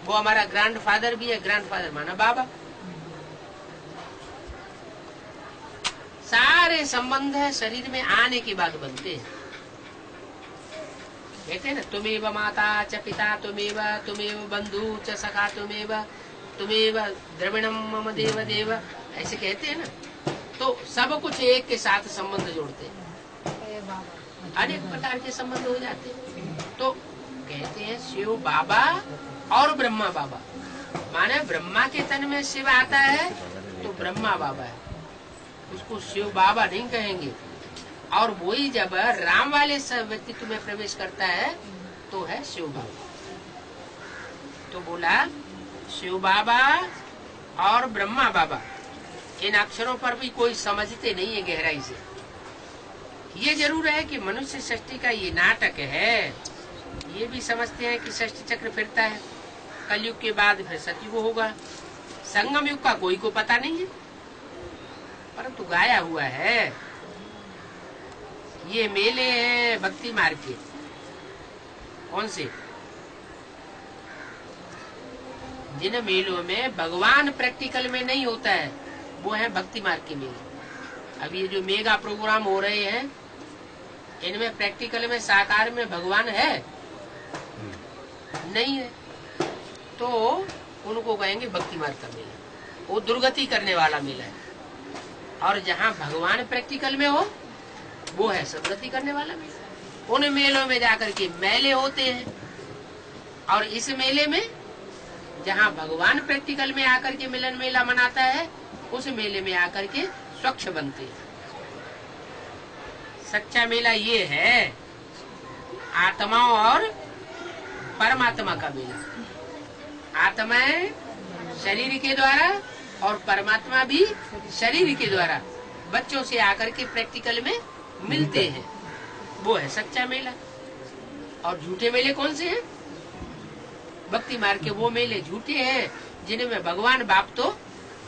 वो हमारा ग्रैंडफादर भी है, ग्रैंडफादर माना बाबा। सारे संबंध है शरीर में आने के बाद बनते हैं। कहते हैं ना, तुमेव माता च पिता तुमेव, तुमेव बंधु च सखा तुमेव, तुमेव द्रविणम मम देव देव, ऐसे कहते हैं ना। तो सब कुछ एक के साथ संबंध जोड़ते हैं, अनेक प्रकार के संबंध हो जाते हैं। तो कहते हैं शिव बाबा और ब्रह्मा बाबा, माने ब्रह्मा के तन में शिव आता है तो ब्रह्मा बाबा है, उसको शिव बाबा नहीं कहेंगे। और वही जब राम वाले व्यक्तित्व में प्रवेश करता है तो है शिव बाबा। तो बोला शिव बाबा और ब्रह्मा बाबा, इन अक्षरों पर भी कोई समझते नहीं है गहराई से। ये जरूर है कि मनुष्य सृष्टि का ये नाटक है, ये भी समझते हैं कि सृष्टि चक्र फिरता है, कलयुग के बाद फिर सतयुग होगा। संगम युग का कोई को पता नहीं है, परंतु गाया हुआ है। ये मेले हैं भक्ति मार्ग के। कौन से? जिन मेलों में भगवान प्रैक्टिकल में नहीं होता है वो है भक्ति मार्ग के मेले। अब ये जो मेगा प्रोग्राम हो रहे हैं इनमें प्रैक्टिकल में साकार में भगवान है नहीं है, तो उनको कहेंगे भक्ति मार्ग का मेला। वो दुर्गति करने वाला मेला है। और जहाँ भगवान प्रैक्टिकल में हो वो है सदगति करने वाला मेला। उन मेलों में जाकर के मेले होते हैं, और इस मेले में जहाँ भगवान प्रैक्टिकल में आकर के मिलन मेला मनाता है उस मेले में आकर के स्वच्छ बनते हैं। सच्चा मेला ये है आत्माओं और परमात्मा का मेला। आत्माएं शरीर के द्वारा और परमात्मा भी शरीर के द्वारा बच्चों से आकर के प्रैक्टिकल में मिलते हैं, वो है सच्चा मेला। और झूठे मेले कौन से हैं? भक्ति मार्ग के वो मेले झूठे हैं जिनमें भगवान बाप तो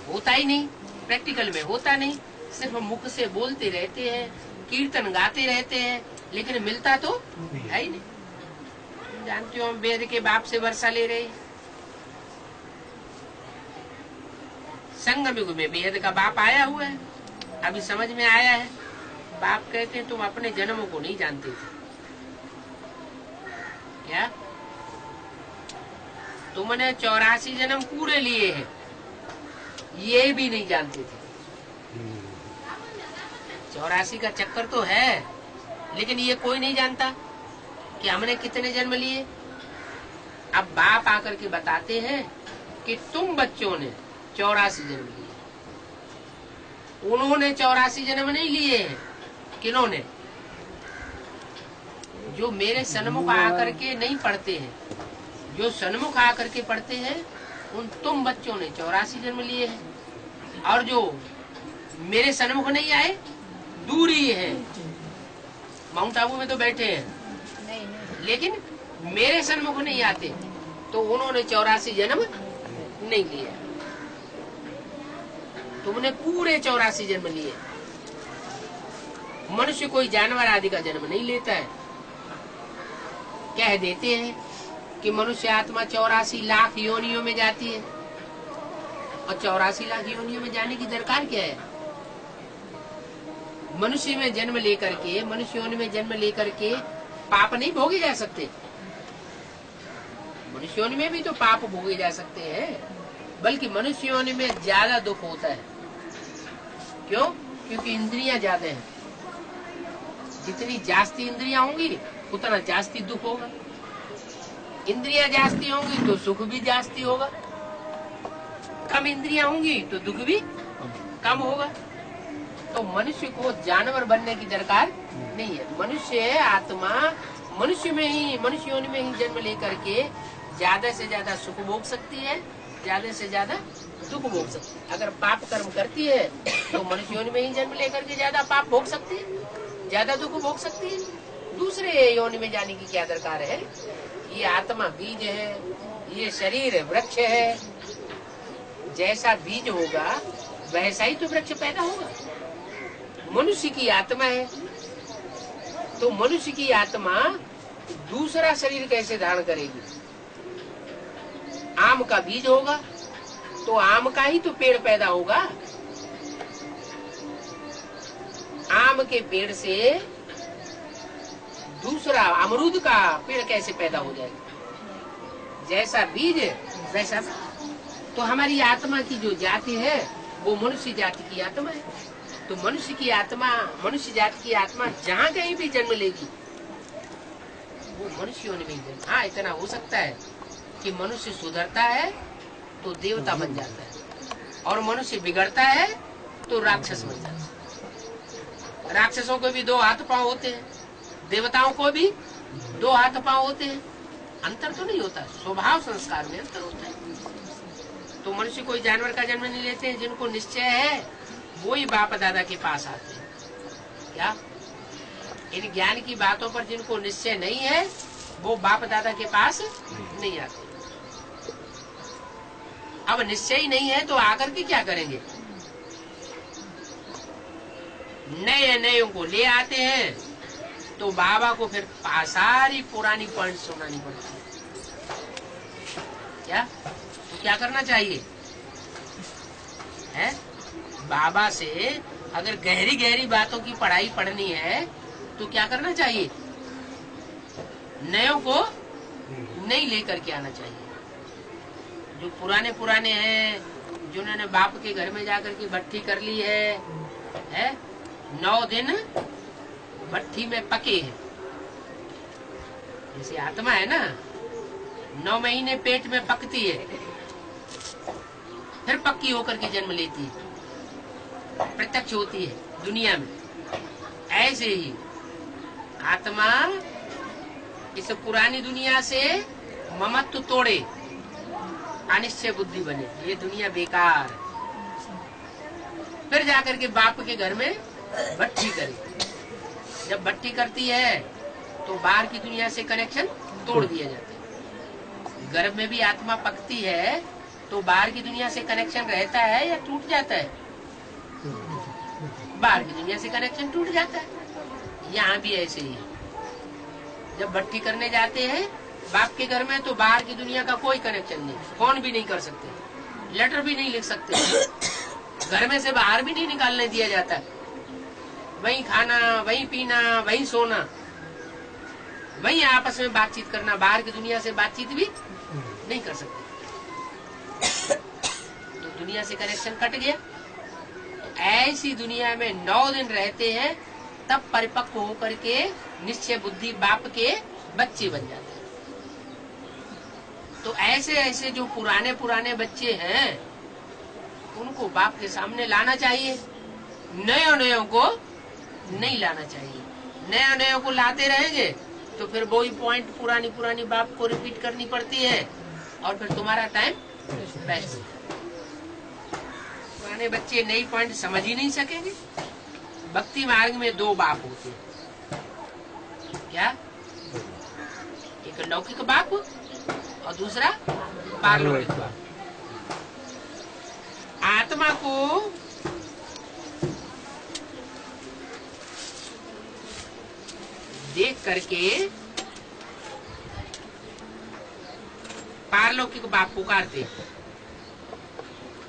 होता ही नहीं, प्रैक्टिकल में होता नहीं, सिर्फ मुख से बोलते रहते हैं, कीर्तन गाते रहते हैं, लेकिन मिलता तो है ही नहीं। जानते हो हम वेद के बाप से वर्षा ले रहे हैं। संगम युग में वेद का बाप आया हुआ है, अभी समझ में आया है। बाप कहते हैं तुम अपने जन्मों को नहीं जानते थे क्या? तुमने 84 जन्म पूरे लिए हैं, ये भी नहीं जानते थे। 84 का चक्कर तो है, लेकिन ये कोई नहीं जानता कि हमने कितने जन्म लिए। अब बाप आकर के बताते हैं कि तुम बच्चों ने 84 जन्म लिए। उन्होंने 84 जन्म नहीं लिए हैं। किन्होंने? जो मेरे सन्मुख आकर के नहीं पढ़ते हैं, जो सन्मुख आकर के पढ़ते हैं, उन तुम बच्चों ने 84 जन्म लिए हैं। और जो मेरे सन्मुख नहीं आए, दूर ही है, माउंट आबू में तो बैठे हैं, लेकिन मेरे सन्मुख नहीं आते, तो उन्होंने 84 जन्म नहीं लिए। तुमने पूरे 84 जन्म लिए। मनुष्य कोई जानवर आदि का जन्म नहीं लेता है। कह देते हैं कि मनुष्य आत्मा 84 लाख योनियों में जाती है, और 84 लाख योनियों में जाने की दरकार क्या है? मनुष्य में जन्म लेकर के, मनुष्य योनि में जन्म लेकर के पाप नहीं भोगे जा सकते। मनुष्य योनि में भी तो पाप भोगे जा सकते हैं, बल्कि मनुष्य योनि में ज्यादा दुख होता है। क्यों? क्योंकि इंद्रियां ज्यादा हैं। जितनी जास्ती इंद्रियां होंगी उतना जास्ती दुख होगा। इंद्रियां जास्ती होंगी तो सुख भी जास्ती होगा, कम इंद्रियां होंगी तो दुख भी कम होगा। तो मनुष्य को जानवर बनने की दरकार नहीं है। मनुष्य आत्मा मनुष्य में ही, मनुष्य योनि में ही जन्म लेकर के ज्यादा से ज्यादा सुख भोग सकती है, ज्यादा से ज्यादा दुख भोग सकती है। अगर पाप कर्म करती है तो मनुष्य योनि में ही जन्म लेकर के ज्यादा पाप भोग सकती है, ज्यादा दुख भोग सकती है। दूसरे योनि में जाने की क्या दरकार है? ये आत्मा बीज है, ये शरीर वृक्ष है। जैसा बीज होगा वैसा ही तो वृक्ष पैदा होगा। मनुष्य की आत्मा है, तो मनुष्य की आत्मा दूसरा शरीर कैसे धारण करेगी? आम का बीज होगा तो आम का ही तो पेड़ पैदा होगा। आम के पेड़ से दूसरा अमरूद का पेड़ कैसे पैदा हो जाएगा? जैसा बीज वैसा। तो हमारी आत्मा की जो जाति है वो मनुष्य जाति की आत्मा है। तो मनुष्य की आत्मा, मनुष्य जाति की आत्मा जहाँ कहीं भी जन्म लेगी वो मनुष्य योनि में जन्म। हाँ, इतना हो सकता है कि मनुष्य सुधरता है तो देवता बन जाता है, और मनुष्य बिगड़ता है तो राक्षस बन जाता है। राक्षसों को भी 2 हाथ पांव होते हैं, देवताओं को भी 2 हाथ पांव होते हैं। अंतर तो नहीं होता, स्वभाव संस्कार में अंतर होता है। तो मनुष्य कोई जानवर का जन्म नहीं लेते हैं। जिनको निश्चय है वो ही बाप दादा के पास आते हैं। क्या? इन ज्ञान की बातों पर जिनको निश्चय नहीं है वो बाप दादा के पास नहीं आते। अब निश्चय ही नहीं है तो आकर के क्या करेंगे? नए नए को ले आते हैं तो बाबा को फिर सारी पुरानी पॉइंट सुनानी पड़ती है। क्या? तो क्या करना चाहिए है? बाबा से अगर गहरी गहरी बातों की पढ़ाई पढ़नी है तो क्या करना चाहिए? नयों को नहीं लेकर के आना चाहिए। जो पुराने पुराने हैं, जिन्होंने बाप के घर में जाकर के भट्ठी कर ली है 9 दिन भट्ठी में पके हैं। जैसे आत्मा है ना, 9 महीने पेट में पकती है, फिर पक्की होकर के जन्म लेती है, प्रत्यक्ष होती है दुनिया में। ऐसे ही आत्मा इस पुरानी दुनिया से ममत्व तोड़े, अनिश्चय बुद्धि बने, ये दुनिया बेकार, फिर जाकर के बाप के घर में भट्ठी करे। जब भट्ठी करती है तो बाहर की दुनिया से कनेक्शन तोड़ दिया जाता है। गर्भ में भी आत्मा पकती है तो बाहर की दुनिया से कनेक्शन रहता है या टूट जाता है? बाहर की दुनिया से कनेक्शन टूट जाता है। यहाँ भी ऐसे ही है। जब भट्ठी करने जाते हैं बाप के घर में तो बाहर की दुनिया का कोई कनेक्शन नहीं, फोन भी नहीं कर सकते, लेटर भी नहीं लिख सकते, घर में से बाहर भी नहीं निकालने दिया जाता। वहीं खाना, वहीं पीना, वहीं सोना, वहीं आपस में बातचीत करना, बाहर की दुनिया से बातचीत भी नहीं कर सकते। तो दुनिया से कनेक्शन कट गया। ऐसी दुनिया में 9 दिन रहते हैं, तब परिपक्व होकर के निश्चय बुद्धि बाप के बच्चे बन जाते हैं। तो ऐसे ऐसे जो पुराने पुराने बच्चे हैं उनको बाप के सामने लाना चाहिए, नयो नयो को नहीं लाना चाहिए। नया नयो को लाते रहेंगे तो फिर वही पॉइंट पुरानी पुरानी बाप को रिपीट करनी पड़ती है और फिर तुम्हारा टाइम वेस्ट हो जाता है। पुराने बच्चे नई पॉइंट समझ ही नहीं सकेंगे। भक्ति मार्ग में दो बाप होते हैं, क्या? एक लौकिक बाप और दूसरा पारलौकिक बाप। आत्मा को देख करके पारलौकिक बाप पुकारते,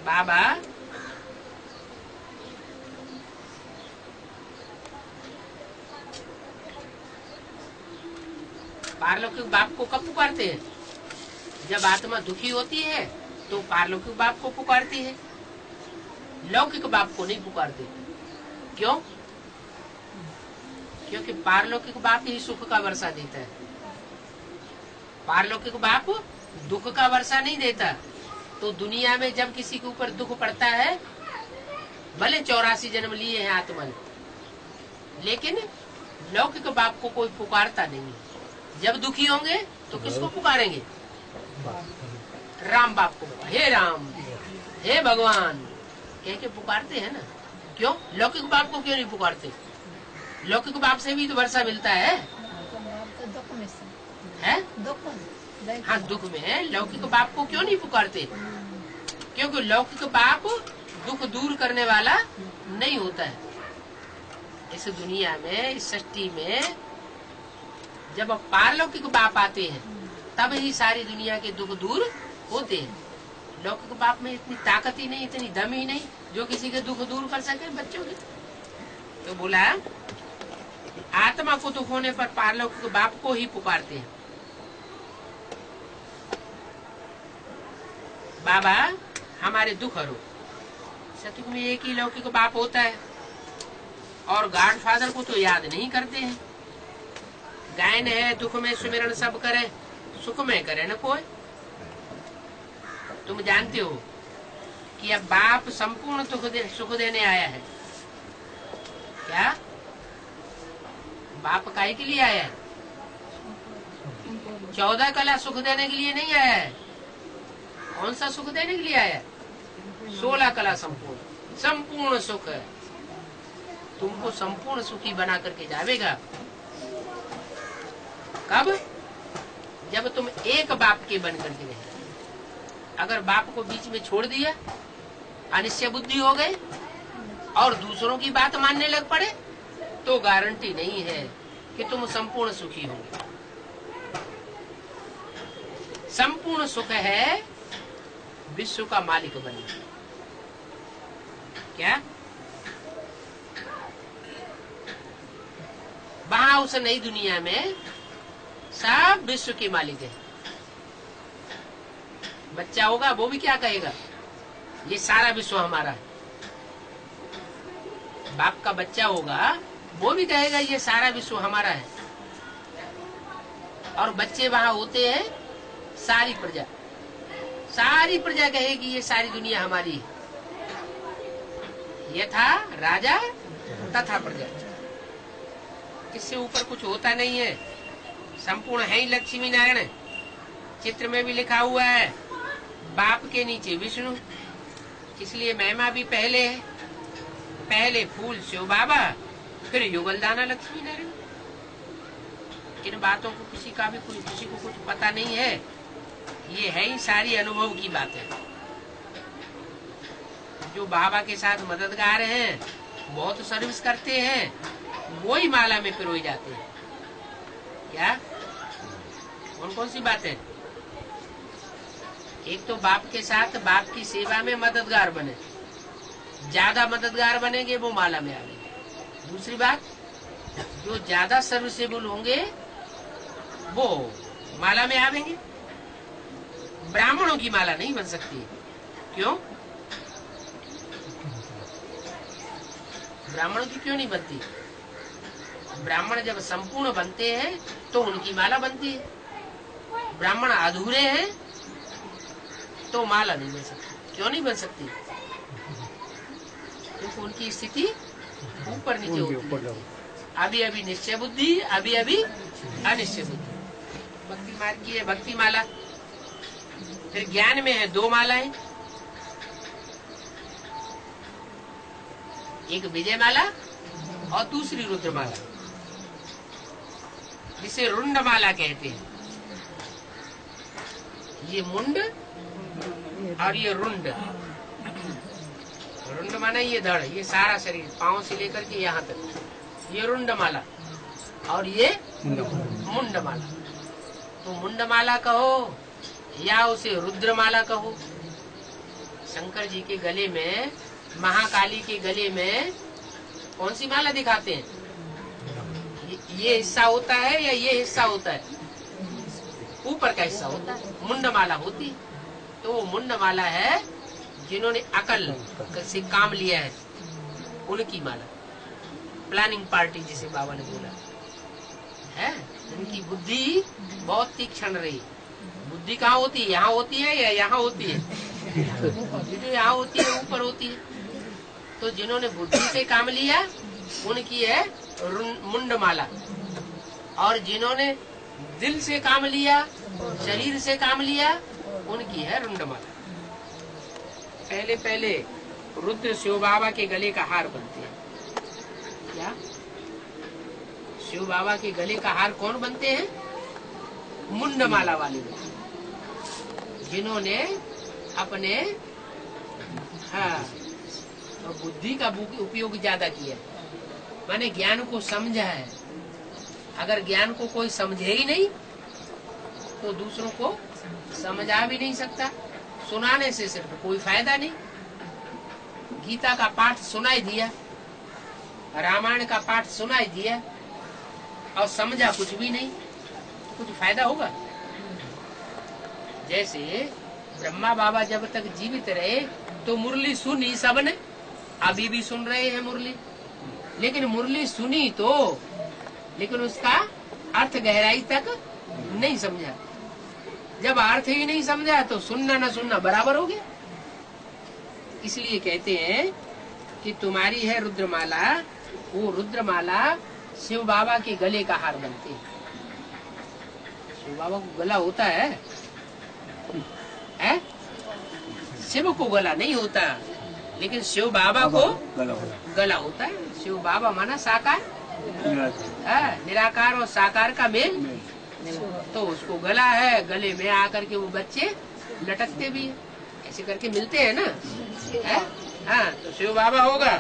बाबा पारलौकिक बाप को कब पुकारते हैं? जब आत्मा दुखी होती है तो पारलौकिक बाप को पुकारती है, लौकिक बाप को नहीं पुकारते। क्यों? क्योंकि पारलौकिक बाप ही सुख का वर्षा देता है, पारलौकिक बाप दुख का वर्षा नहीं देता। तो दुनिया में जब किसी के ऊपर दुख पड़ता है, भले 84 जन्म लिए हैं आत्मा ने, लेकिन लौकिक बाप को कोई पुकारता नहीं है। जब दुखी होंगे तो किसको पुकारेंगे? राम बाप को, हे राम, हे भगवान कह के पुकारते हैं ना। क्यों? लौकिक बाप को क्यों नहीं पुकारते? लौकिक बाप से भी तो वर्षा मिलता है, हाँ दुख में है। लौकिक बाप को क्यों नहीं पुकारते? क्योंकि लौकिक बाप दुख दूर करने वाला नहीं होता है। इस दुनिया में, इस सृष्टि में जब पारलौकिक बाप आते हैं तब ही सारी दुनिया के दुख दूर होते हैं। लौकिक बाप में इतनी ताकत ही नहीं, इतनी दम ही नहीं जो किसी के दुख दूर कर सके बच्चों के। तो बोला आत्मा को दुख होने पर पारलौकिक बाप को ही पुकारते हैं, बाबा हमारे दुख हरो। सतयुग में एक ही लौकिक बाप होता है और गॉड फादर को तो याद नहीं करते हैं। गायन है दुख में सुमिरन सब करे, सुख में करे न कोई। तुम जानते हो कि अब बाप संपूर्ण सुख देने आया है। क्या बाप काहे के लिए आया है? 14 कला सुख देने के लिए नहीं आया है। कौन सा सुख देने के लिए आया है? 16 कला संपूर्ण, संपूर्ण सुख है। तुमको संपूर्ण सुखी बना करके जावेगा। कब? जब तुम एक बाप के बन करके रहे। अगर बाप को बीच में छोड़ दिया, अनिश्चय बुद्धि हो गए और दूसरों की बात मानने लग पड़े, तो गारंटी नहीं है कि तुम संपूर्ण सुखी होंगे। संपूर्ण सुख है विश्व का मालिक बनना। क्या? वहां उस नई दुनिया में सब विश्व के मालिक है। बच्चा होगा वो भी क्या कहेगा? ये सारा विश्व हमारा है। बाप का बच्चा होगा वो भी कहेगा ये सारा विश्व हमारा है। और बच्चे वहां होते हैं सारी प्रजा, सारी प्रजा कहेगी ये सारी दुनिया हमारी है। यथा राजा तथा प्रजा, इससे ऊपर कुछ होता नहीं है। संपूर्ण है ही लक्ष्मी नारायण। चित्र में भी लिखा हुआ है बाप के नीचे विष्णु, इसलिए महिमा भी पहले है। पहले फूल शिव बाबा, फिर युगल दाना लक्ष्मी नारायण। इन बातों को किसी को कुछ पता नहीं है। ये है ही सारी अनुभव की बातें। जो बाबा के साथ मददगार हैं, बहुत सर्विस करते हैं, वो ही माला में पिरोए जाते हैं। क्या? कौन कौन सी बातें? एक तो बाप के साथ बाप की सेवा में मददगार बने, ज्यादा मददगार बनेंगे वो माला में आएंगे। दूसरी बात, जो ज्यादा सर्विसेबल होंगे वो माला में आवेंगे। ब्राह्मणों की माला नहीं बन सकती। क्यों? ब्राह्मणों की क्यों नहीं बनती? ब्राह्मण जब संपूर्ण बनते हैं तो उनकी माला बनती है। ब्राह्मण अधूरे हैं तो माला नहीं बन सकती। क्यों नहीं बन सकती? क्योंकि उनकी स्थिति ऊपर नीचे होती है। अभी अभी निश्चय बुद्धि, अभी अभी अनिश्चय बुद्धि। भक्ति मार्ग की है भक्ति माला। फिर ज्ञान में है 2 मालाएं, एक विजय माला और दूसरी रुद्र माला, जिसे रुंड माला कहते हैं। ये मुंड और ये रुंड। रुंड माना ये धड़, ये सारा शरीर, पांव से लेकर के यहाँ तक, ये रुंड माला। और ये मुंड माला। तो मुंड माला कहो या उसे रुद्र माला कहो। शंकर जी के गले में, महाकाली के गले में कौन सी माला दिखाते हैं? ये हिस्सा होता है या ये हिस्सा होता है? ऊपर का हिस्सा होता है, मुंड माला होती है। तो वो मुंड माला है जिन्होंने अकल से काम लिया है, उनकी माला। प्लानिंग पार्टी जिसे बाबा ने बोला है, उनकी बुद्धि बहुत तीक्ष्ण रही। बुद्धि कहाँ होती है? यहाँ होती है या यहाँ होती है? जो यहाँ होती है ऊपर होती है। तो जिन्होंने बुद्धि से काम लिया उनकी है मुंड माला, और जिन्होंने दिल से काम लिया, शरीर से काम लिया, उनकी है रुंड माला। पहले पहले रुद्र शिव बाबा के गले का हार बनते हैं। क्या शिव बाबा के गले का हार कौन बनते हैं? मुंड माला वाले, जिन्होंने अपने बुद्धि का उपयोग ज्यादा किया, माने ज्ञान को समझा है। अगर ज्ञान को कोई समझे ही नहीं तो दूसरों को समझा भी नहीं सकता। सुनाने से सिर्फ कोई फायदा नहीं। गीता का पाठ सुनाई दिया, रामायण का पाठ सुनाई दिया और समझा कुछ भी नहीं, कुछ फायदा होगा? जैसे ब्रह्मा बाबा जब तक जीवित रहे तो मुरली सुनी सबने, अभी भी सुन रहे हैं मुरली, लेकिन मुरली सुनी तो, लेकिन उसका अर्थ गहराई तक नहीं समझा। जब अर्थ ही नहीं समझा तो सुनना न सुनना बराबर हो गया। इसलिए कहते हैं कि तुम्हारी है रुद्रमाला, वो रुद्रमाला शिव बाबा के गले का हार बनती है। शिव बाबा को गला होता है? शिव को गला नहीं होता, लेकिन शिव बाबा को गला होता है। शिव बाबा माना साकार, निराकार और साकार का मेल, तो उसको गला है। गले में आकर के वो बच्चे लटकते भी है, ऐसे करके मिलते हैं ना, है? हाँ, तो शिव बाबा होगा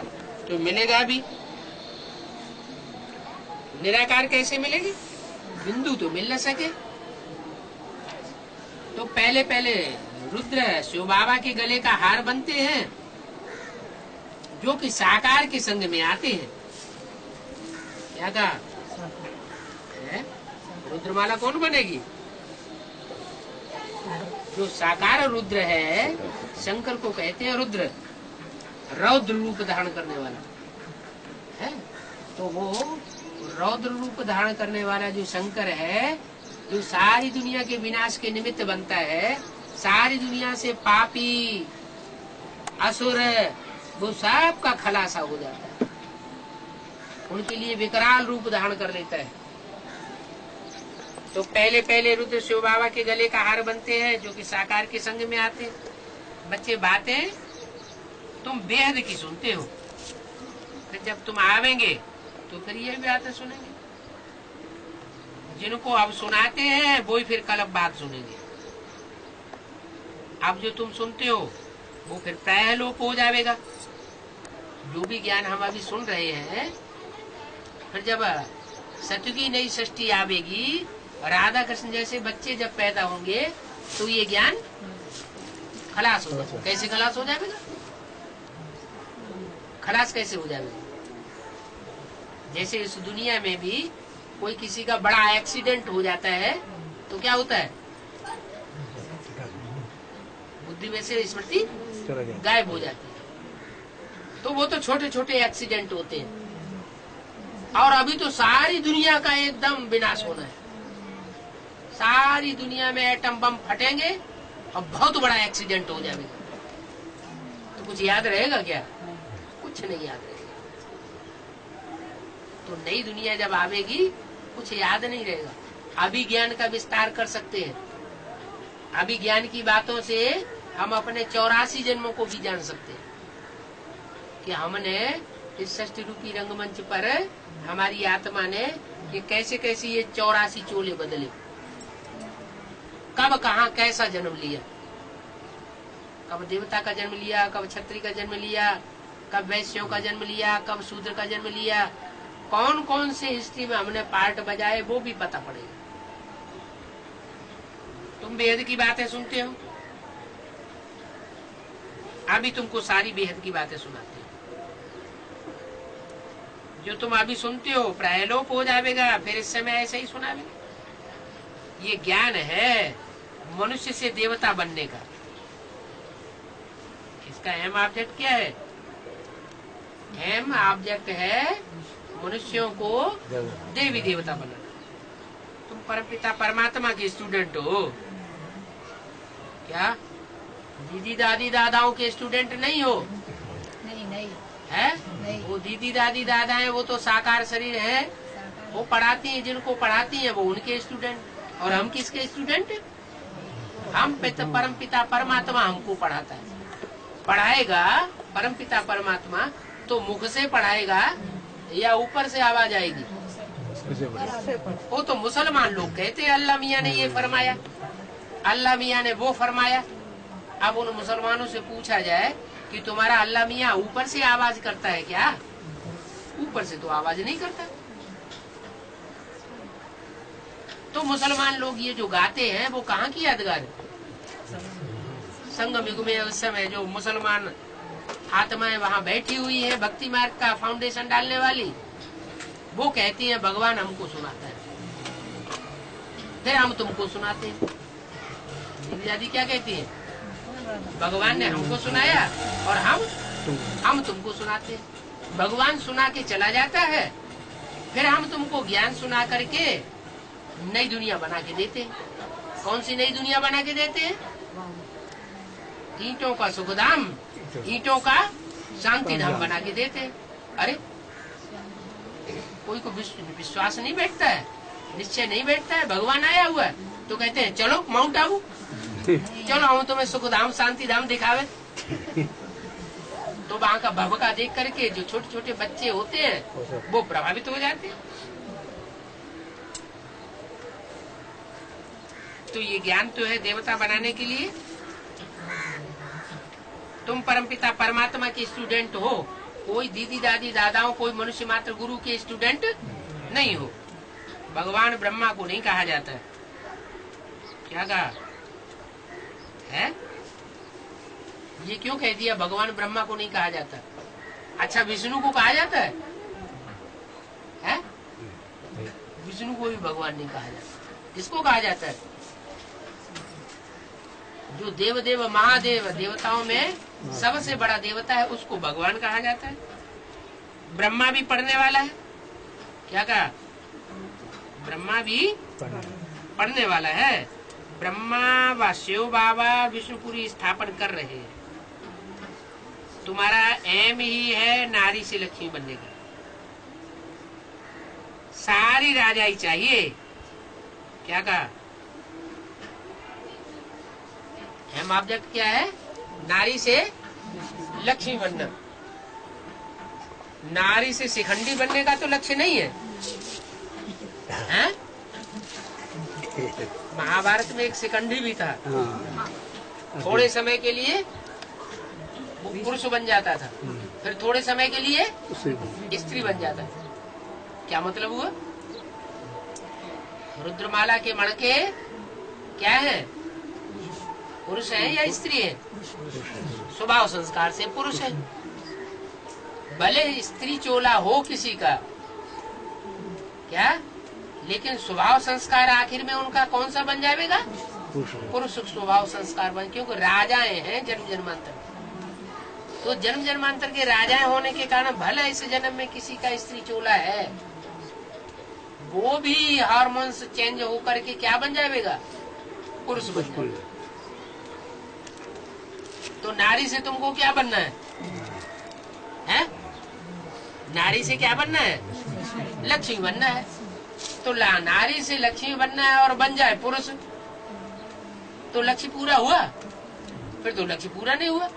तो मिलेगा भी। निराकार कैसे मिलेगी? बिंदु तो मिल न सके। तो पहले पहले रुद्र शिव बाबा के गले का हार बनते हैं, जो कि साकार के संग में आते हैं। क्या कहा? रुद्रमाला कौन बनेगी? जो साकार रुद्र है, शंकर को कहते हैं रुद्र, रौद्र रूप धारण करने वाला है। तो वो रौद्र रूप धारण करने वाला जो शंकर है, जो सारी दुनिया के विनाश के निमित्त बनता है, सारी दुनिया से पापी असुर वो सब का खलासा हो जाता है, उनके लिए विकराल रूप धारण कर लेता है। तो पहले पहले रुद्र शिव बाबा के गले का हार बनते हैं, जो कि साकार के संग में आते हैं। बच्चे बातें तुम बेहद की सुनते हो, फिर जब तुम आवेंगे तो फिर ये भी बातें सुनेंगे। जिनको अब सुनाते हैं वो ही फिर कल अब बात सुनेंगे। अब जो तुम सुनते हो वो फिर प्रायः लोप हो जाएगा। जो भी ज्ञान हम अभी सुन रहे हैं, फिर जब सतयुगी नई सृष्टि आवेगी, राधा कृष्ण जैसे बच्चे जब पैदा होंगे तो ये ज्ञान खलास हो जाएगा। कैसे खलास हो जाएगा? खलास कैसे हो जाएगा? जैसे इस दुनिया में भी कोई किसी का बड़ा एक्सीडेंट हो जाता है तो क्या होता है? बुद्धि में से स्मृति गायब हो जाती है। तो वो तो छोटे छोटे एक्सीडेंट होते हैं, और अभी तो सारी दुनिया का एकदम विनाश होना है। सारी दुनिया में एटम बम फटेंगे और बहुत बड़ा एक्सीडेंट हो जाएगा, तो कुछ याद रहेगा क्या? कुछ नहीं याद रहेगा। तो नई दुनिया जब आवेगी कुछ याद नहीं रहेगा। अभी ज्ञान का विस्तार कर सकते हैं, अभी ज्ञान की बातों से हम अपने 84 जन्मों को भी जान सकते हैं कि हमने इस षष्ठी रूपी रंगमंच पर हमारी आत्मा ने ये कैसे कैसे ये 84 चोले बदले, कब कहाँ कैसा जन्म लिया, कब देवता का जन्म लिया, कब क्षत्रिय का जन्म लिया, कब वैश्यों का जन्म लिया, कब शूद्र का जन्म लिया, कौन कौन से हिस्ट्री में हमने पार्ट बजाए वो भी पता पड़ेगा। तुम बेहद की बातें सुनते हो, अभी तुमको सारी बेहद की बातें सुनाते हो। जो तुम अभी सुनते हो प्रायलोप हो जाएगा, फिर इस समय ऐसे ही सुनावेगा। ये ज्ञान है मनुष्य से देवता बनने का। इसका अहम ऑब्जेक्ट क्या है? अहम ऑब्जेक्ट है मनुष्यों को देवी देवता बनाना। तुम परमपिता परमात्मा के स्टूडेंट हो क्या? दीदी दादी दादाओं के स्टूडेंट नहीं हो? नहीं है नहीं। वो दीदी दादी दादा है, वो तो साकार शरीर है, वो पढ़ाती हैं, जिनको पढ़ाती हैं वो उनके स्टूडेंट। और हम किसके स्टूडेंट? हम परम पिता परमात्मा हमको पढ़ाता है, पढ़ाएगा परम पिता परमात्मा। तो मुख से पढ़ाएगा या ऊपर से आवाज आएगी? वो तो मुसलमान लोग कहते हैं अल्लाह मियाँ ने ये फरमाया, अल्लाह मियाँ ने वो फरमाया। अब उन मुसलमानों से पूछा जाए कि तुम्हारा अल्लाह मियाँ ऊपर से आवाज करता है क्या? ऊपर से तो आवाज नहीं करता। तो मुसलमान लोग ये जो गाते हैं वो कहाँ की यादगार है? संगम युग में उस समय जो मुसलमान आत्माएं वहाँ बैठी हुई है, भक्ति मार्ग का फाउंडेशन डालने वाली, वो कहती है भगवान हमको सुनाता है, फिर हम तुमको सुनाते हैं। दादी क्या कहती है? भगवान ने हमको सुनाया और हम तुमको सुनाते हैं। भगवान सुना के चला जाता है, फिर हम तुमको ज्ञान सुना करके नई दुनिया बना के देते हैं। कौन सी नई दुनिया बना के देते हैं? ईंटों का सुखधाम, ईंटों का शांति धाम बना के देते हैं। अरे कोई को विश्वास नहीं बैठता है, निश्चय नहीं बैठता है, भगवान आया हुआ है तो कहते हैं चलो माउंट आबू, चलो हम तुम्हें सुखधाम शांति धाम दिखावे। तो वहाँ का भवका देख करके जो छोटे छोटे बच्चे होते हैं वो प्रभावित हो जाते हैं। तो ये ज्ञान तो है देवता बनाने के लिए। तुम परमपिता परमात्मा के स्टूडेंट हो, कोई दीदी दादी दादाओं, कोई मनुष्य मात्र गुरु के स्टूडेंट नहीं हो। भगवान ब्रह्मा को नहीं कहा जाता है। क्या कहा है? ये क्यों कह दिया भगवान ब्रह्मा को नहीं कहा जाता? अच्छा विष्णु को कहा जाता है? विष्णु को भी भगवान नहीं कहा जाता। किसको कहा जाता है? जो देव देव महादेव, देवताओं में सबसे बड़ा देवता है, उसको भगवान कहा जाता है। ब्रह्मा भी पढ़ने वाला है। क्या कहा? ब्रह्मा भी पढ़ने वाला है। ब्रह्मा व शिव बाबा विष्णुपुरी स्थापन कर रहे हैं। तुम्हारा एम ही है नारी से लक्ष्मी बनने का। सारी राजाई चाहिए। क्या कहा? एम ऑब्जेक्ट क्या है? नारी से लक्ष्मी बनना। नारी से शिखंडी बनने का तो लक्ष्य नहीं है, हैं? महाभारत में एक शिखंडी भी था, थोड़े समय के लिए वो पुरुष बन जाता था, फिर थोड़े समय के लिए स्त्री बन जाता था। क्या मतलब हुआ? रुद्रमाला के मणके क्या है? पुरुष है या स्त्री है? स्वभाव संस्कार से पुरुष है। भले स्त्री चोला हो किसी का, क्या, लेकिन स्वभाव संस्कार आखिर में उनका कौन सा बन जाएगा? पुरुष स्वभाव संस्कार बन, क्योंकि राजाएं हैं जन्म जन्मांतर। तो जन्म जन्मांतर के राजाएं होने के कारण भले इस जन्म में किसी का स्त्री चोला है, वो भी हार्मोन्स चेंज होकर के क्या बन जाएगा? पुरुष बन जाएगा। तो नारी से तुमको क्या बनना है? हैं? नारी से क्या बनना है? लक्ष्मी बनना है। तो नारी से लक्ष्मी बनना है और बन जाए पुरुष, तो लक्ष्य पूरा हुआ? फिर तो लक्ष्य पूरा नहीं हुआ।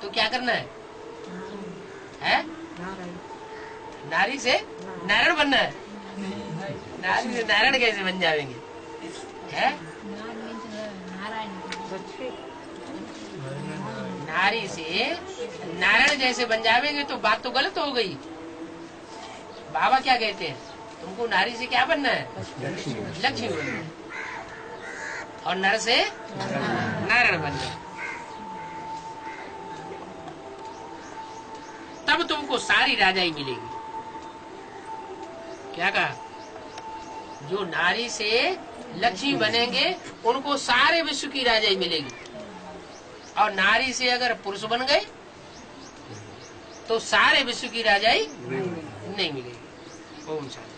तो क्या करना है? हैं? नारी से नारायण बनना है। नारी से नारायण कैसे बन जाएंगे? है? नारी से नारायण जैसे बन जाएंगे तो बात तो गलत हो गई। बाबा क्या कहते हैं? तुमको नारी से क्या बनना है? लक्ष्मी बनना है। और नर से नारायण बनना है। तब तुमको सारी राजाई मिलेगी। क्या कहा? जो नारी से लक्ष्मी बनेंगे उनको सारे विश्व की राजाई मिलेगी। और नारी से अगर पुरुष बन गए तो सारे विश्व की राजाई नहीं मिलेगी। ओम शांति।